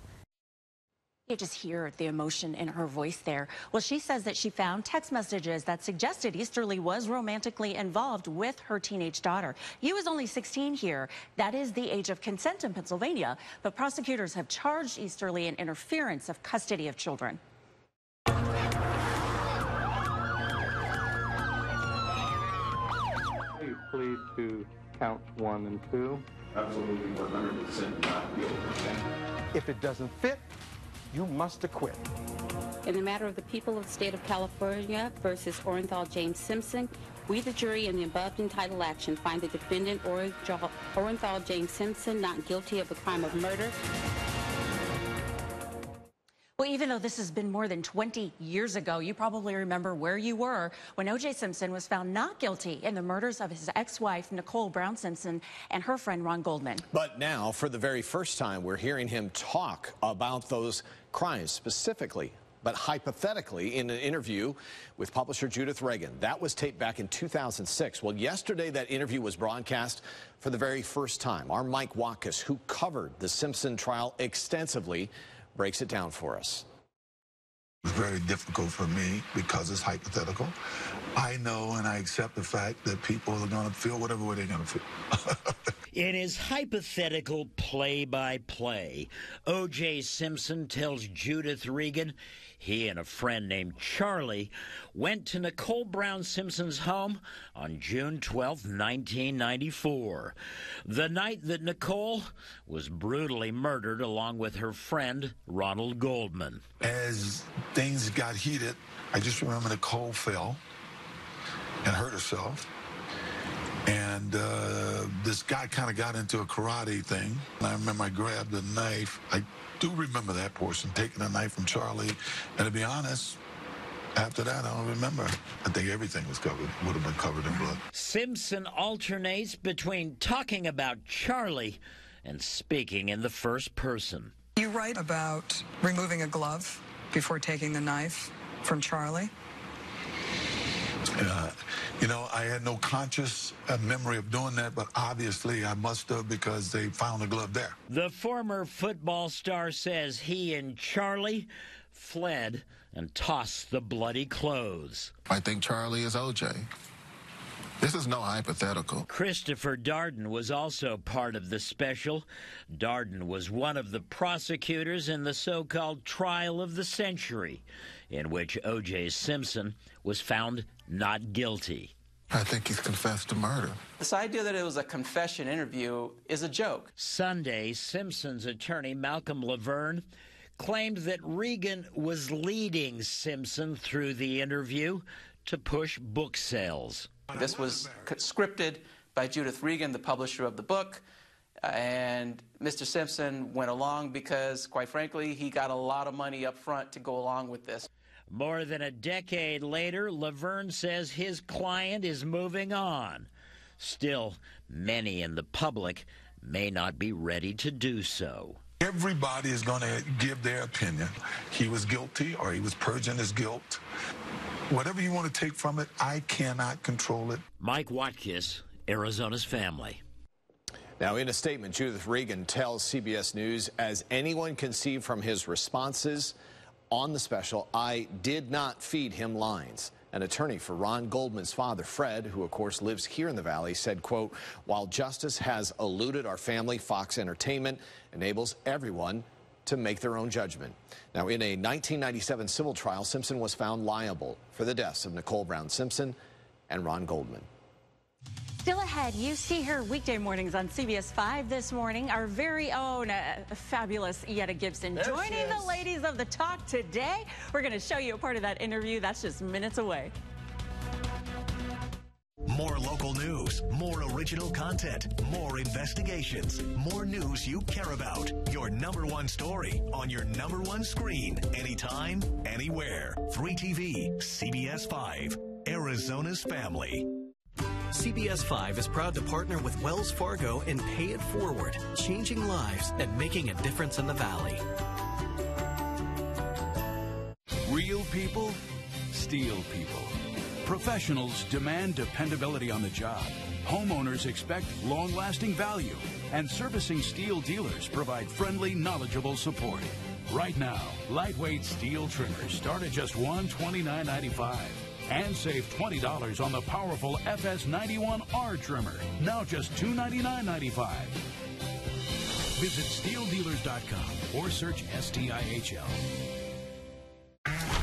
S2: You just hear the emotion in her voice there. Well, she says that she found text messages that suggested Easterly was romantically involved with her teenage daughter. Yu was only 16 here. That is the age of consent in Pennsylvania. But prosecutors have charged Easterly in interference of custody of children.
S14: Plead to count 1 and 2.
S15: Absolutely 100% not guilty.
S14: If it doesn't fit, you must acquit.
S16: In the matter of the people of the state of California versus Orenthal James Simpson, we, the jury, in the above entitled action, find the defendant Orenthal James Simpson not guilty of the crime of murder.
S2: Well, even though this has been more than 20 years ago, you probably remember where you were when O.J. Simpson was found not guilty in the murders of his ex-wife, Nicole Brown Simpson, and her friend, Ron Goldman.
S1: But now, for the very first time, we're hearing him talk about those crimes specifically, but hypothetically, in an interview with publisher Judith Reagan. That was taped back in 2006. Well, yesterday, that interview was broadcast for the very first time. Our Mike Watkis, who covered the Simpson trial extensively, breaks it down for us.
S17: It's very difficult for me because it's hypothetical. I know and I accept the fact that people are going to feel whatever way they're going to feel.
S18: In his hypothetical play-by-play, O.J. Simpson tells Judith Reagan he and a friend named Charlie went to Nicole Brown Simpson's home on June 12, 1994, the night that Nicole was brutally murdered along with her friend, Ronald Goldman.
S17: As things got heated, I just remember Nicole fell and hurt herself. And this guy kind of got into a karate thing. I remember I grabbed a knife. I do remember that portion, taking a knife from Charlie. And to be honest, after that, I don't remember. I think everything was covered, would have been covered in blood.
S18: Simpson alternates between talking about Charlie and speaking in the first person.
S19: You write about removing a glove before taking the knife from Charlie.
S17: You know, I had no conscious memory of doing that, but obviously I must have because they found the glove there.
S18: The former football star says he and Charlie fled and tossed the bloody clothes.
S12: I think Charlie is O.J. This is no hypothetical.
S18: Christopher Darden was also part of the special. Darden was one of the prosecutors in the so-called trial of the century, in which O.J. Simpson was found not guilty.
S12: I think he's confessed to murder.
S20: This idea that it was a confession interview is a joke.
S18: Sunday, Simpson's attorney, Malcolm Laverne, claimed that Reagan was leading Simpson through the interview to push book sales.
S20: This was scripted by Judith Reagan, the publisher of the book, and Mr. Simpson went along because, quite frankly, he got a lot of money up front to go along with this.
S18: More than a decade later, Laverne says his client is moving on. Still, many in the public may not be ready to do so.
S17: Everybody is going to give their opinion. He was guilty or he was purging his guilt. Whatever you want to take from it, I cannot control it.
S18: Mike Watkis, Arizona's Family.
S1: Now, in a statement, Judith Regan tells CBS News, as anyone can see from his responses on the special, I did not feed him lines. An attorney for Ron Goldman's father, Fred, who of course lives here in the Valley, said, quote, while justice has eluded our family, Fox Entertainment enables everyone to make their own judgment. Now, in a 1997 civil trial, Simpson was found liable for the deaths of Nicole Brown Simpson and Ron Goldman.
S2: Still ahead, you see her weekday mornings on CBS 5 this morning. Our very own fabulous Yetta Gibson joining the ladies of the talk today. We're going to show you a part of that interview. That's just minutes away.
S3: More local news, more original content, more investigations, more news you care about. Your #1 story on your #1 screen, anytime, anywhere. 3TV, CBS 5, Arizona's Family.
S4: CBS 5 is proud to partner with Wells Fargo and Pay It Forward, changing lives and making a difference in the Valley.
S21: Real people, steel people. Professionals demand dependability on the job. Homeowners expect long-lasting value. And servicing steel dealers provide friendly, knowledgeable support. Right now, lightweight steel trimmers start at just $129.95. And save $20 on the powerful FS91R trimmer, now just $299.95. Visit SteelDealers.com or search STIHL.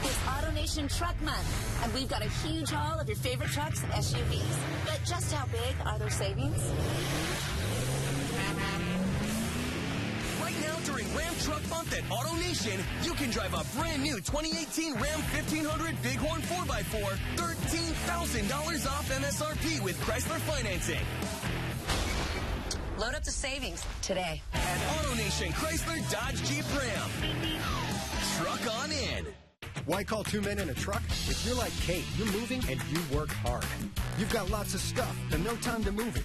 S22: It's AutoNation Truck Month, and we've got a huge haul of your favorite trucks and SUVs. But just how big are those savings?
S23: Right now during Ram Truck Month at AutoNation, you can drive a brand new 2018 Ram 1500 Bighorn 4x4, $13,000 off MSRP with Chrysler financing.
S22: Load up the savings today.
S23: At AutoNation Chrysler Dodge Jeep Ram. Truck on in.
S31: Why call 2 men in a truck? If you're like Kate, you're moving and you work hard. You've got lots of stuff and no time to move it.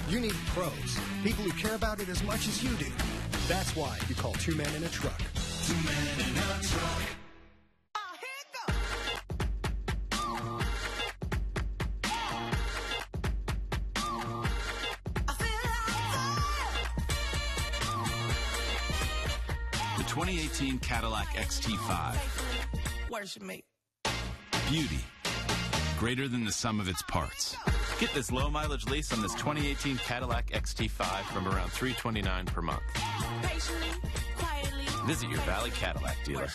S31: You need pros, people who care about it as much as you do. That's why you call 2 men in a truck.
S3: 2 men in a truck.
S5: The 2018 Cadillac XT5.
S23: Worship me.
S5: Beauty. Greater than the sum of its parts.
S8: Get this low mileage lease on this 2018 Cadillac XT5 from around $329 per month. Visit your Valley Cadillac dealer.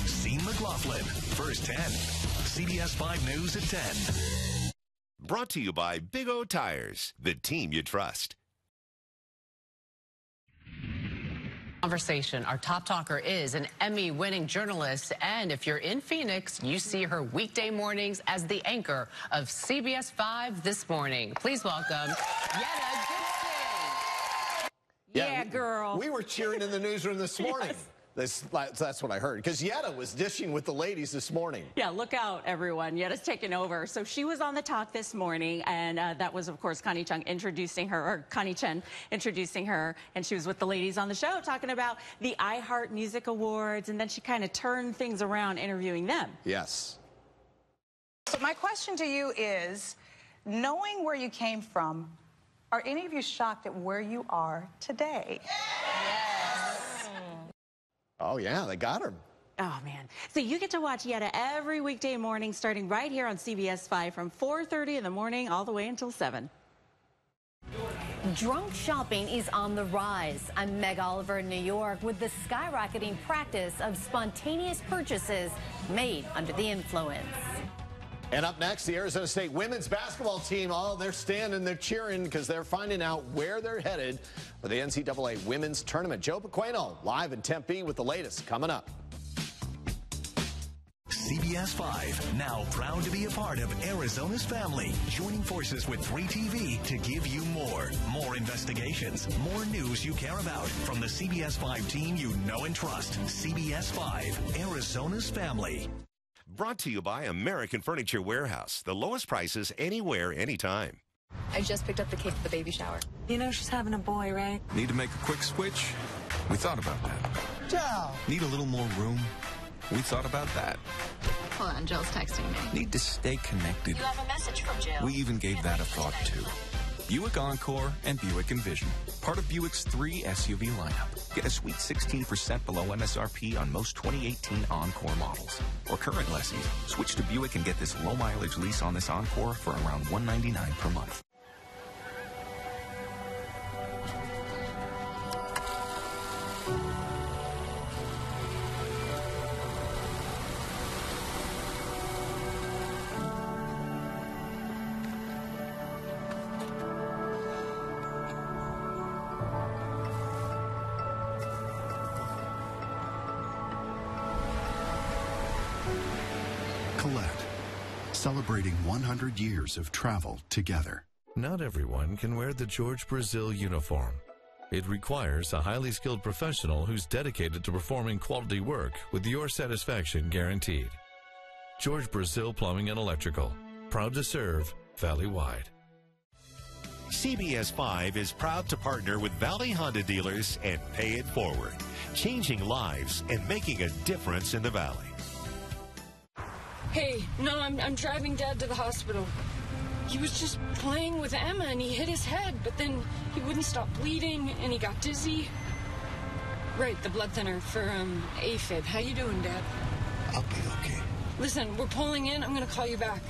S3: Scene McLaughlin, first 10. CBS 5 News at 10.
S25: Brought to you by Big O Tires, the team you trust.
S31: Conversation. Our top talker is an Emmy-winning journalist, and if you're in Phoenix, you see her weekday mornings as the anchor of CBS 5 This Morning. Please welcome Yetta Gibson.
S2: Yeah, girl.
S1: We were cheering in the newsroom this morning. That's what I heard, because Yetta was dishing with the ladies this morning.
S2: Yeah, look out, everyone. Yetta's taken over. So she was on the talk this morning, and that was, of course, Connie Chen introducing her, and she was with the ladies on the show talking about the iHeart Music Awards, and then she kind of turned things around interviewing them.
S1: Yes.
S26: So my question to you is, knowing where you came from, are any of you shocked at where you are today?
S1: Oh, yeah, they got her.
S2: Oh, man. So you get to watch Yetta every weekday morning starting right here on CBS 5 from 4:30 in the morning all the way until 7.
S27: Drunk shopping is on the rise. I'm Meg Oliver in New York with the skyrocketing practice of spontaneous purchases made under the influence.
S1: And up next, the Arizona State women's basketball team. Oh, they're standing, they're cheering because they're finding out where they're headed for the NCAA women's tournament. Joe Pequeno live in Tempe with the latest coming up.
S3: CBS 5, now proud to be a part of Arizona's family, joining forces with 3TV to give you more investigations, more news you care about from the CBS 5 team you know and trust. CBS 5, Arizona's family.
S25: Brought to you by American Furniture Warehouse. The lowest prices anywhere, anytime.
S28: I just picked up the cake for the baby shower. You know she's having a boy, right?
S29: Need to make a quick switch? We thought about that.
S31: Ciao.
S29: Need a little more room? We thought about that.
S6: Hold on, Jill's texting me.
S7: Need to stay connected.
S6: You have a message from Jill.
S7: We even gave that a thought, too. Buick Encore and Buick Envision, part of Buick's 3 SUV lineup. Get a sweet 16% below MSRP on most 2018 Encore models. Or current lessees, switch to Buick and get this low-mileage lease on this Encore for around $199 per month.
S9: Colette, celebrating 100 years of travel together.
S10: Not everyone can wear the George Brazil uniform. It requires a highly skilled professional who's dedicated to performing quality work with your satisfaction guaranteed. George Brazil Plumbing and Electrical, proud to serve Valley-wide.
S25: CBS 5 is proud to partner with Valley Honda dealers and Pay It Forward, changing lives and making a difference in the Valley.
S11: Hey, no, I'm driving Dad to the hospital. He was just playing with Emma and he hit his head, but then he wouldn't stop bleeding and he got dizzy. Right, the blood thinner for AFib. How you doing, Dad?
S17: I'll be okay.
S11: Listen, we're pulling in. I'm gonna call you back.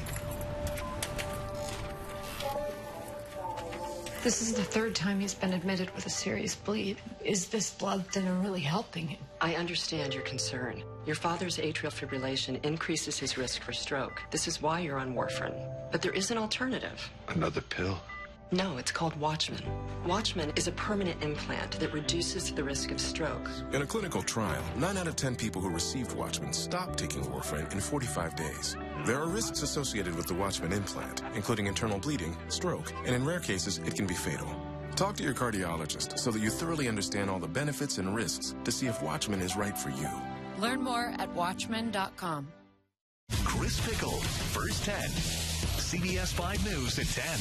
S28: This is the third time he's been admitted with a serious bleed. Is this blood thinner really helping him?
S13: I understand your concern. Your father's atrial fibrillation increases his risk for stroke. This is why you're on warfarin. But there is an alternative.
S17: Another pill?
S13: No, it's called Watchman. Watchman is a permanent implant that reduces the risk of stroke.
S14: In a clinical trial, 9 out of 10 people who received Watchman stopped taking warfarin in 45 days. There are risks associated with the Watchman implant, including internal bleeding, stroke, and in rare cases, it can be fatal. Talk to your cardiologist so that you thoroughly understand all the benefits and risks to see if Watchman is right for you.
S28: Learn more at Watchman.com.
S3: Chris Pickle, First 10. CBS 5 News at 10.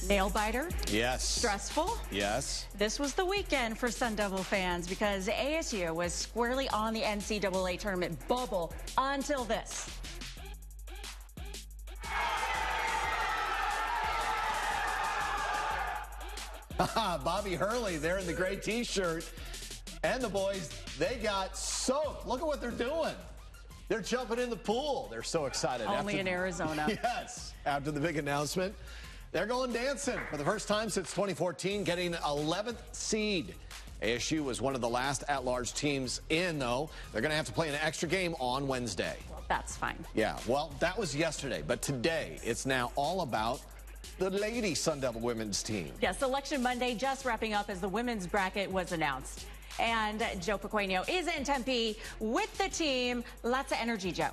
S2: Nail biter?
S1: Yes.
S2: Stressful?
S1: Yes.
S2: This was the weekend for Sun Devil fans because ASU was squarely on the NCAA tournament bubble until this.
S1: Bobby Hurley there in the gray T-shirt. And the boys, they got soaked. Look at what they're doing. They're jumping in the pool. They're so excited.
S2: Only in Arizona.
S1: Yes. After the big announcement, they're going dancing for the first time since 2014, getting 11th seed. ASU was one of the last at-large teams in, though. They're going to have to play an extra game on Wednesday.
S2: Well, that's fine.
S1: Yeah, well, that was yesterday. But today, it's now all about the Lady Sun Devil women's team.
S2: Yeah, Selection Monday just wrapping up as the women's bracket was announced. And Joe Pequeno is in Tempe with the team. Lots of energy, Joe.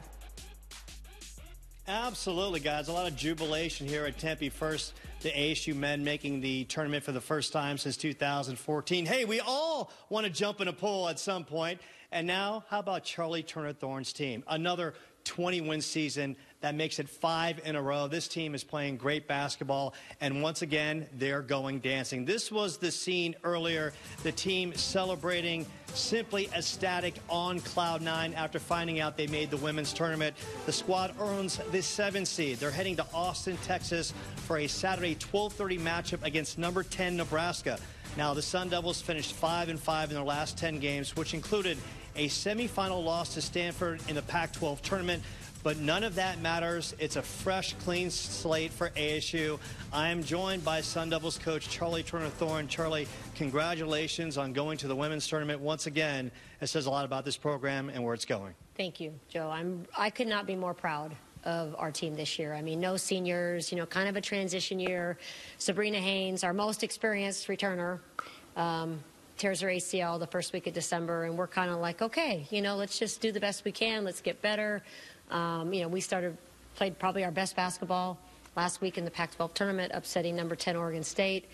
S15: Absolutely, guys. A lot of jubilation here at Tempe. First, the ASU men making the tournament for the first time since 2014. Hey, we all want to jump in a pool at some point. And now, how about Charlie Turner-Thorne's team? Another 20-win season. That makes it 5 in a row. This team is playing great basketball, and once again, they're going dancing. This was the scene earlier, the team celebrating, simply ecstatic on cloud 9 after finding out they made the women's tournament. The squad earns the 7th seed. They're heading to Austin, Texas for a Saturday 12:30 matchup against number 10 Nebraska. Now, the Sun Devils finished 5-5 in their last 10 games, which included a semifinal loss to Stanford in the Pac-12 tournament. But none of that matters. It's a fresh, clean slate for ASU. I am joined by Sun Devils coach Charlie Turner-Thorne. Charlie, congratulations on going to the women's tournament once again. It says a lot about this program and where it's going.
S24: Thank you, Joe. I could not be more proud of our team this year. I mean, no seniors, kind of a transition year. Sabrina Haynes, our most experienced returner, tears her ACL the first week of December, and we're kind of like, okay, let's just do the best we can. Let's get better. We played probably our best basketball last week in the Pac-12 tournament, upsetting number 10 Oregon State,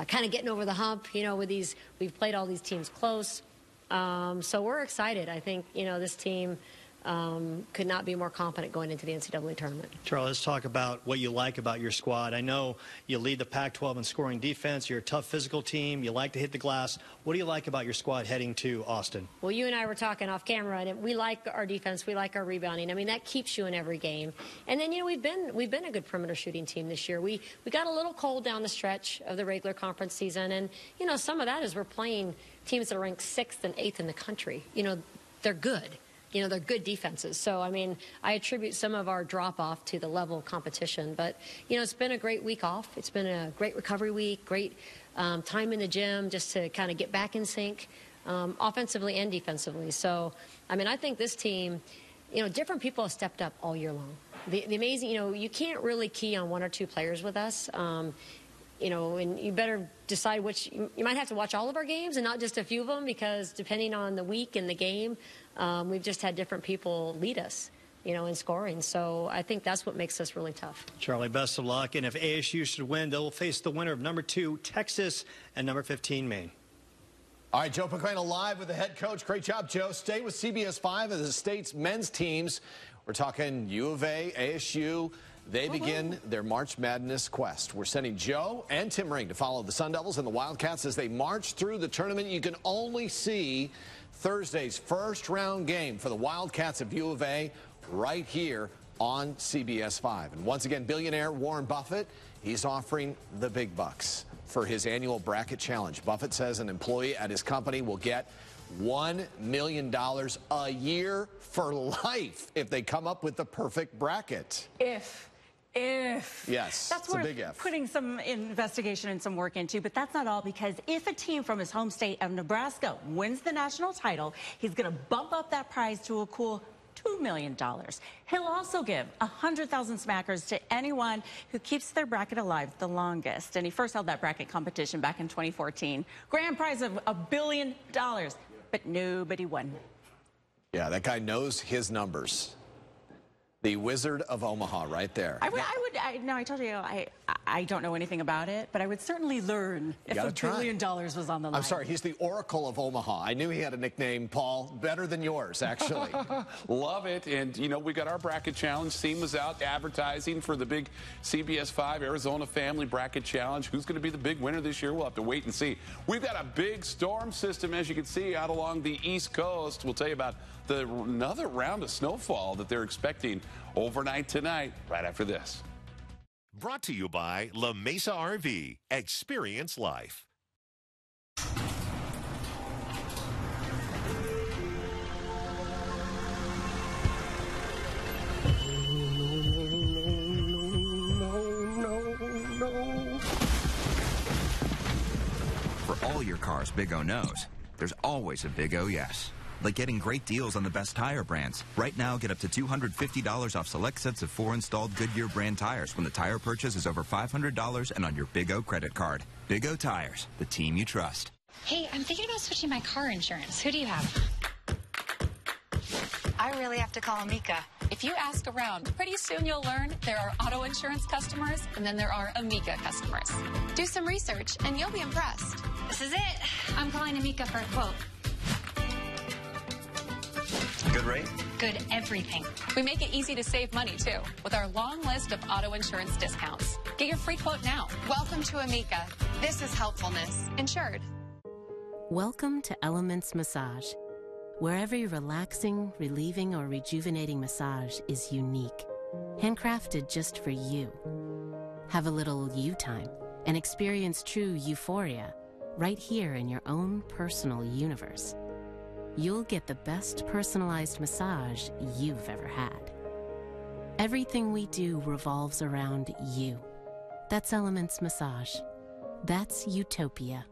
S24: kind of getting over the hump, with these, we've played all these teams close. So we're excited. I think, this team, could not be more confident going into the NCAA tournament.
S15: Charlie, let's talk about what you like about your squad. I know you lead the Pac-12 in scoring defense. You're a tough physical team. You like to hit the glass. What do you like about your squad heading to Austin?
S24: Well, you and I were talking off camera, and we like our defense. We like our rebounding. I mean, that keeps you in every game. And then, you know, we've been a good perimeter shooting team this year. We got a little cold down the stretch of the regular conference season, and, you know, some of that is we're playing teams that are ranked 6th and 8th in the country. You know, they're good. You know, they're good defenses. So, I mean, I attribute some of our drop-off to the level of competition. But, you know, it's been a great week off. It's been a great recovery week, great time in the gym just to kind of get back in sync, offensively and defensively. So, I mean, I think this team, you know, different people have stepped up all year long. The amazing, you know, you can't really key on 1 or 2 players with us. You know, and you better decide which. You might have to watch all of our games and not just a few of them, because depending on the week and the game, we've just had different people lead us, you know, in scoring. So I think that's what makes us really tough.
S15: Charlie, best of luck. And if ASU should win, they'll face the winner of number 2, Texas, and number 15, Maine.
S1: All right, Joe Pequena live with the head coach. Great job, Joe. Stay with CBS 5 as the state's men's teams. We're talking U of A, ASU. They begin their March Madness quest. We're sending Joe and Tim Ring to follow the Sun Devils and the Wildcats as they march through the tournament. You can only see Thursday's first-round game for the Wildcats of U of A right here on CBS 5. And once again, billionaire Warren Buffett, he's offering the big bucks for his annual bracket challenge. Buffett says an employee at his company will get $1 million a year for life if they come up with the perfect bracket.
S2: If.
S1: Yes,
S2: that's
S1: a big if.
S2: Putting some investigation and some work into, but that's not all, because if a team from his home state of Nebraska wins the national title, he's going to bump up that prize to a cool $2 million. He'll also give 100,000 smackers to anyone who keeps their bracket alive the longest. And he first held that bracket competition back in 2014. Grand prize of $1 billion, but nobody won.
S1: Yeah, that guy knows his numbers. The Wizard of Omaha right there.
S2: I told you, I don't know anything about it, but I would certainly learn if $1 billion was on the line.
S1: I'm sorry, he's the Oracle of Omaha. I knew he had a nickname, Paul, better than yours, actually.
S4: Love it. And, you know, we got our bracket challenge. Team was out advertising for the big CBS 5 Arizona Family Bracket Challenge. Who's going to be the big winner this year? We'll have to wait and see. We've got a big storm system, as you can see, out along the East Coast. We'll tell you about another round of snowfall that they're expecting overnight tonight, right after this.
S25: Brought to you by La Mesa RV. Experience life.
S12: For all your car's Big O knows, there's always a Big O yes. Like getting great deals on the best tire brands. Right now, get up to $250 off select sets of 4 installed Goodyear brand tires when the tire purchase is over $500 and on your Big O credit card. Big O Tires, the team you trust.
S16: Hey, I'm thinking about switching my car insurance. Who do you have?
S18: I really have to call Amica.
S6: If you ask around, pretty soon you'll learn there are auto insurance customers and then there are Amica customers.
S18: Do some research and you'll be impressed.
S16: This is it. I'm calling Amica for a quote.
S12: Good rate?
S16: Good everything.
S6: We make it easy to save money, too, with our long list of auto insurance discounts. Get your free quote now.
S18: Welcome to Amica. This is helpfulness. Insured.
S19: Welcome to Elements Massage, where every relaxing, relieving, or rejuvenating massage is unique, handcrafted just for you. Have a little you time and experience true euphoria right here in your own personal universe. You'll get the best personalized massage you've ever had. Everything we do revolves around you. That's Elements Massage. That's Utopia.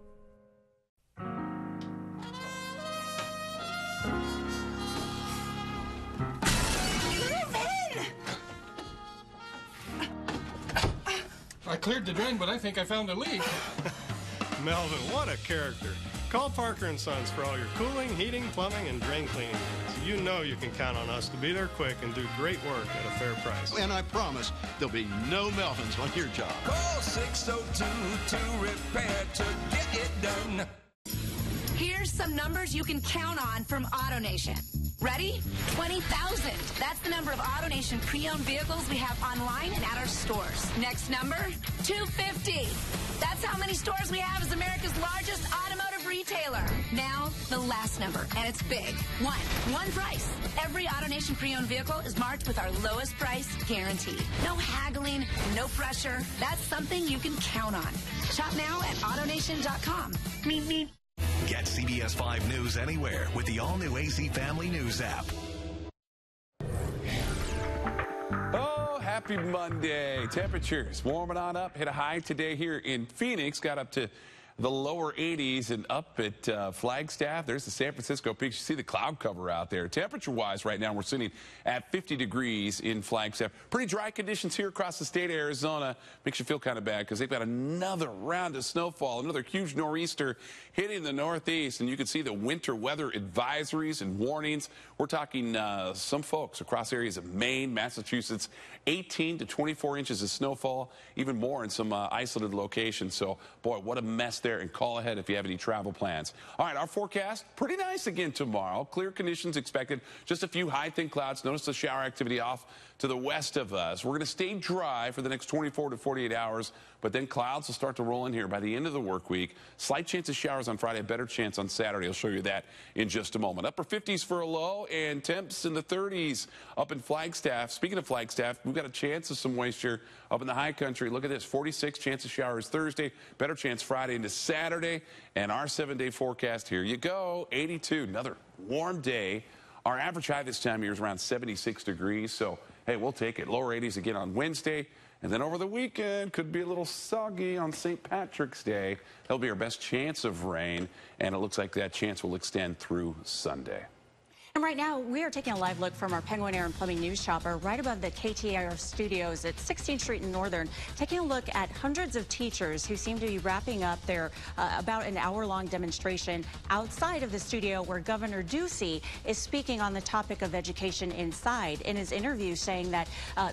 S20: I cleared the drain, but I think I found a leak.
S21: Melvin, what a character. Call Parker & Sons for all your cooling, heating, plumbing, and drain cleaning needs. You know you can count on us to be there quick and do great work at a fair price.
S22: And I promise there'll be no Melvins on your job.
S16: Call 602-2-REPAIR to get it done.
S5: Here's some numbers you can count on from AutoNation. Ready? 20,000. That's the number of AutoNation pre-owned vehicles we have online and at our stores. Next number, 250. That's how many stores we have as America's largest automotive retailer. Now, the last number, and it's big. One price. Every AutoNation pre-owned vehicle is marked with our lowest price guarantee. No haggling, no pressure. That's something you can count on. Shop now at AutoNation.com. Meep, meep.
S3: Get CBS 5 News anywhere with the all-new AC Family News app.
S4: Oh, happy Monday. Temperatures warming on up. Hit a high today here in Phoenix. Got up to the lower 80s and up at Flagstaff. There's the San Francisco peaks. You see the cloud cover out there. Temperature-wise right now, we're sitting at 50 degrees in Flagstaff. Pretty dry conditions here across the state of Arizona. Makes you feel kind of bad because they've got another round of snowfall, another huge nor'easter hitting the northeast. And you can see the winter weather advisories and warnings. We're talking some folks across areas of Maine, Massachusetts, 18 to 24 inches of snowfall, even more in some isolated locations. So, boy, what a mess there, and call ahead if you have any travel plans. All right, our forecast, pretty nice again tomorrow. Clear conditions expected. Just a few high, thin clouds. Notice the shower activity off to the west of us. We're going to stay dry for the next 24 to 48 hours, but then clouds will start to roll in here by the end of the work week. Slight chance of showers on Friday, a better chance on Saturday. I'll show you that in just a moment. Upper 50s for a low, and temps in the 30s up in Flagstaff. Speaking of Flagstaff, we've got a chance of some moisture up in the high country. Look at this, 46 chance of showers Thursday, better chance Friday into Saturday, and our 7-day forecast, here you go, 82, another warm day. Our average high this time of year is around 76 degrees, so hey, we'll take it. Lower 80s again on Wednesday, and then over the weekend could be a little soggy on St. Patrick's Day. That'll be our best chance of rain, and it looks like that chance will extend through Sunday.
S2: And right now, we are taking a live look from our Penguin Air and Plumbing News Shopper right above the KTAR studios at 16th Street in Northern, taking a look at hundreds of teachers who seem to be wrapping up their about an hour-long demonstration outside of the studio where Governor Ducey is speaking on the topic of education inside. In his interview saying that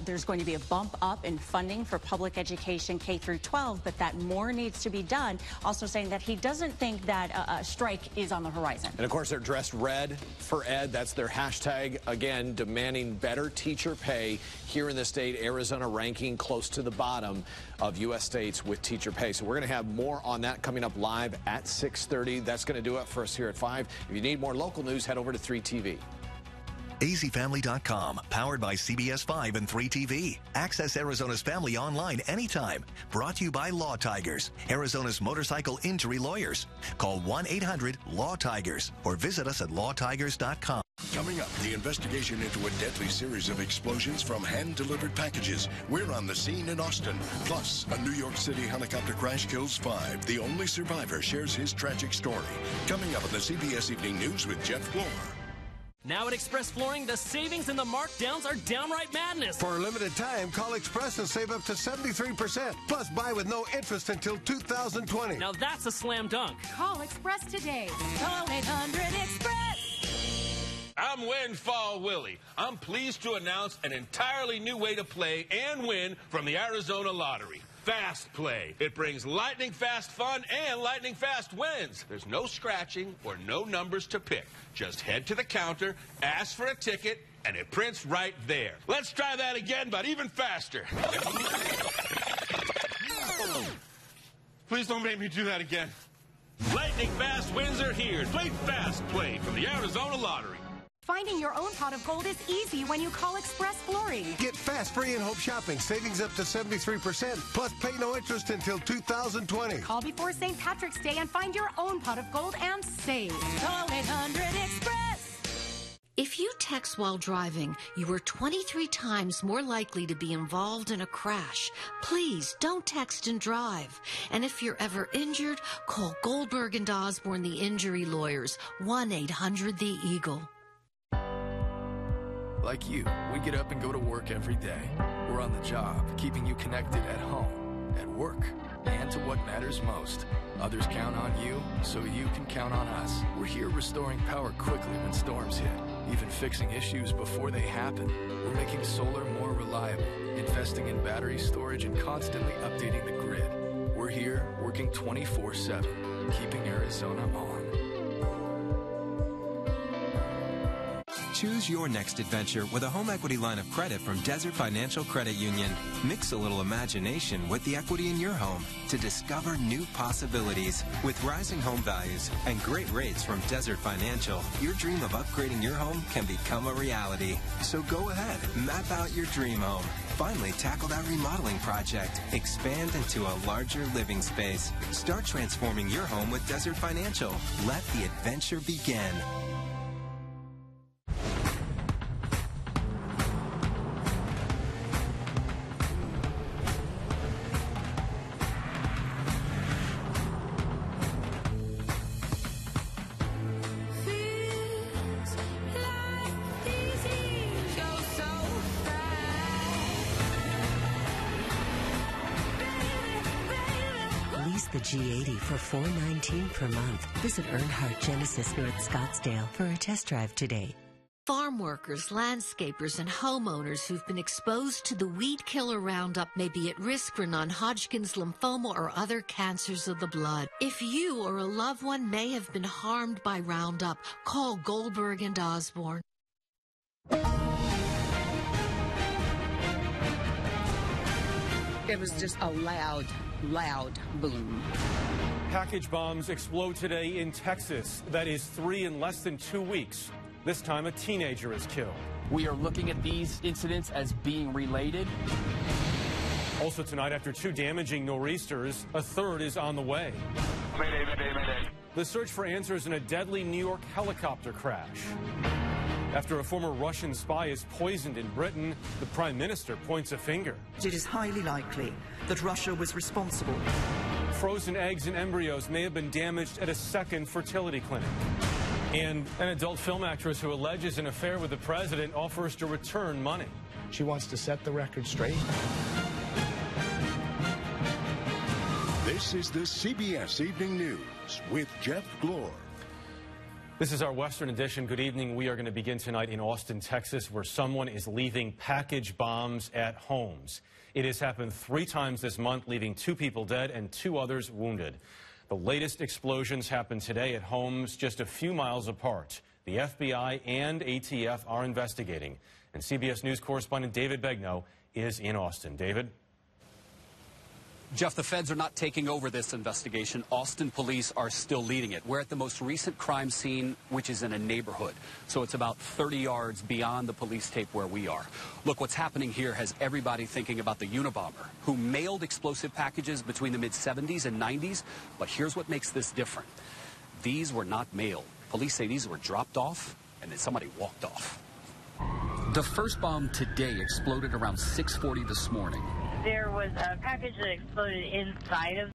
S2: there's going to be a bump up in funding for public education K through 12, but that more needs to be done. Also saying that he doesn't think that a strike is on the horizon.
S1: And of course, they're dressed red for Ed. That's their hashtag, again, demanding better teacher pay here in the state. Arizona ranking close to the bottom of U.S. states with teacher pay. So we're going to have more on that coming up live at 6:30. That's going to do it for us here at 5. If you need more local news, head over to 3TV.
S3: AZFamily.com, powered by CBS 5 and 3 TV. Access Arizona's family online anytime. Brought to you by Law Tigers, Arizona's motorcycle injury lawyers. Call 1-800-LAW-TIGERS or visit us at lawtigers.com.
S7: Coming up, the investigation into a deadly series of explosions from hand-delivered packages. We're on the scene in Austin. Plus, a New York City helicopter crash kills 5. The only survivor shares his tragic story. Coming up on the CBS Evening News with Jeff Floor.
S8: Now at Express Flooring, the savings and the markdowns are downright madness.
S9: For a limited time, call Express and save up to 73%. Plus, buy with no interest until 2020.
S8: Now that's a slam dunk.
S10: Call Express today. Call 800-EXPRESS.
S23: I'm Windfall Willie. I'm pleased to announce an entirely new way to play and win from the Arizona Lottery. Fast Play. It brings lightning fast fun and lightning fast wins. There's no scratching or no numbers to pick. Just head to the counter, ask for a ticket, and it prints right there. Let's try that again, but even faster. Please don't make me do that again. Lightning fast wins are here. Play Fast Play from the Arizona Lottery.
S10: Finding your own pot of gold is easy when you call Express Flooring.
S9: Get fast, free, and home shopping. Savings up to 73%. Plus, pay no interest until 2020.
S10: Call before St. Patrick's Day and find your own pot of gold and save. Call 800-EXPRESS.
S26: If you text while driving, you are 23 times more likely to be involved in a crash. Please don't text and drive. And if you're ever injured, call Goldberg and Osborne, the injury lawyers, 1-800-THE-EAGLE.
S27: Like you, we get up and go to work every day. We're on the job, keeping you connected at home, at work, and to what matters most. Others count on you, so you can count on us. We're here restoring power quickly when storms hit, even fixing issues before they happen. We're making solar more reliable, investing in battery storage, and constantly updating the grid. We're here working 24/7, keeping Arizona on.
S11: Choose your next adventure with a home equity line of credit from Desert Financial Credit Union. Mix a little imagination with the equity in your home to discover new possibilities. With rising home values and great rates from Desert Financial, your dream of upgrading your home can become a reality. So go ahead, map out your dream home. Finally, tackle that remodeling project. Expand into a larger living space. Start transforming your home with Desert Financial. Let the adventure begin.
S13: Lease the G80 for $419 per month. Visit Earnhardt Genesis North Scottsdale for a test drive today.
S26: Farm workers, landscapers, and homeowners who've been exposed to the weed killer Roundup may be at risk for non-Hodgkin's lymphoma or other cancers of the blood. If you or a loved one may have been harmed by Roundup, call Goldberg and Osborne.
S14: It was just a loud boom.
S15: Package bombs explode today in Texas. That is 3 in less than 2 weeks. This time, a teenager is killed.
S17: We are looking at these incidents as being related.
S15: Also tonight, after 2 damaging nor'easters, a 3rd is on the way.
S24: Mayday, mayday, mayday.
S15: The search for answers in a deadly New York helicopter crash. After a former Russian spy is poisoned in Britain, the Prime Minister points a finger.
S25: It is highly likely that Russia was responsible.
S15: Frozen eggs and embryos may have been damaged at a second fertility clinic. And an adult film actress who alleges an affair with the president offers to return money.
S28: She wants to set the record straight.
S7: This is the CBS Evening News with Jeff Glor.
S15: This is our Western edition. Good evening. We are going to begin tonight in Austin, Texas, where someone is leaving package bombs at homes. It has happened 3 times this month, leaving 2 people dead and 2 others wounded. The latest explosions happened today at homes just a few miles apart. The FBI and ATF are investigating. And CBS News correspondent David Begnaud is in Austin. David?
S29: Jeff, the feds are not taking over this investigation. Austin police are still leading it. We're at the most recent crime scene, which is in a neighborhood. So it's about 30 yards beyond the police tape where we are. Look, what's happening here has everybody thinking about the Unabomber, who mailed explosive packages between the mid-70s and 90s. But here's what makes this different. These were not mailed. Police say these were dropped off, and then somebody walked off. The first bomb today exploded around 6:40 this morning.
S30: There was a package that exploded inside of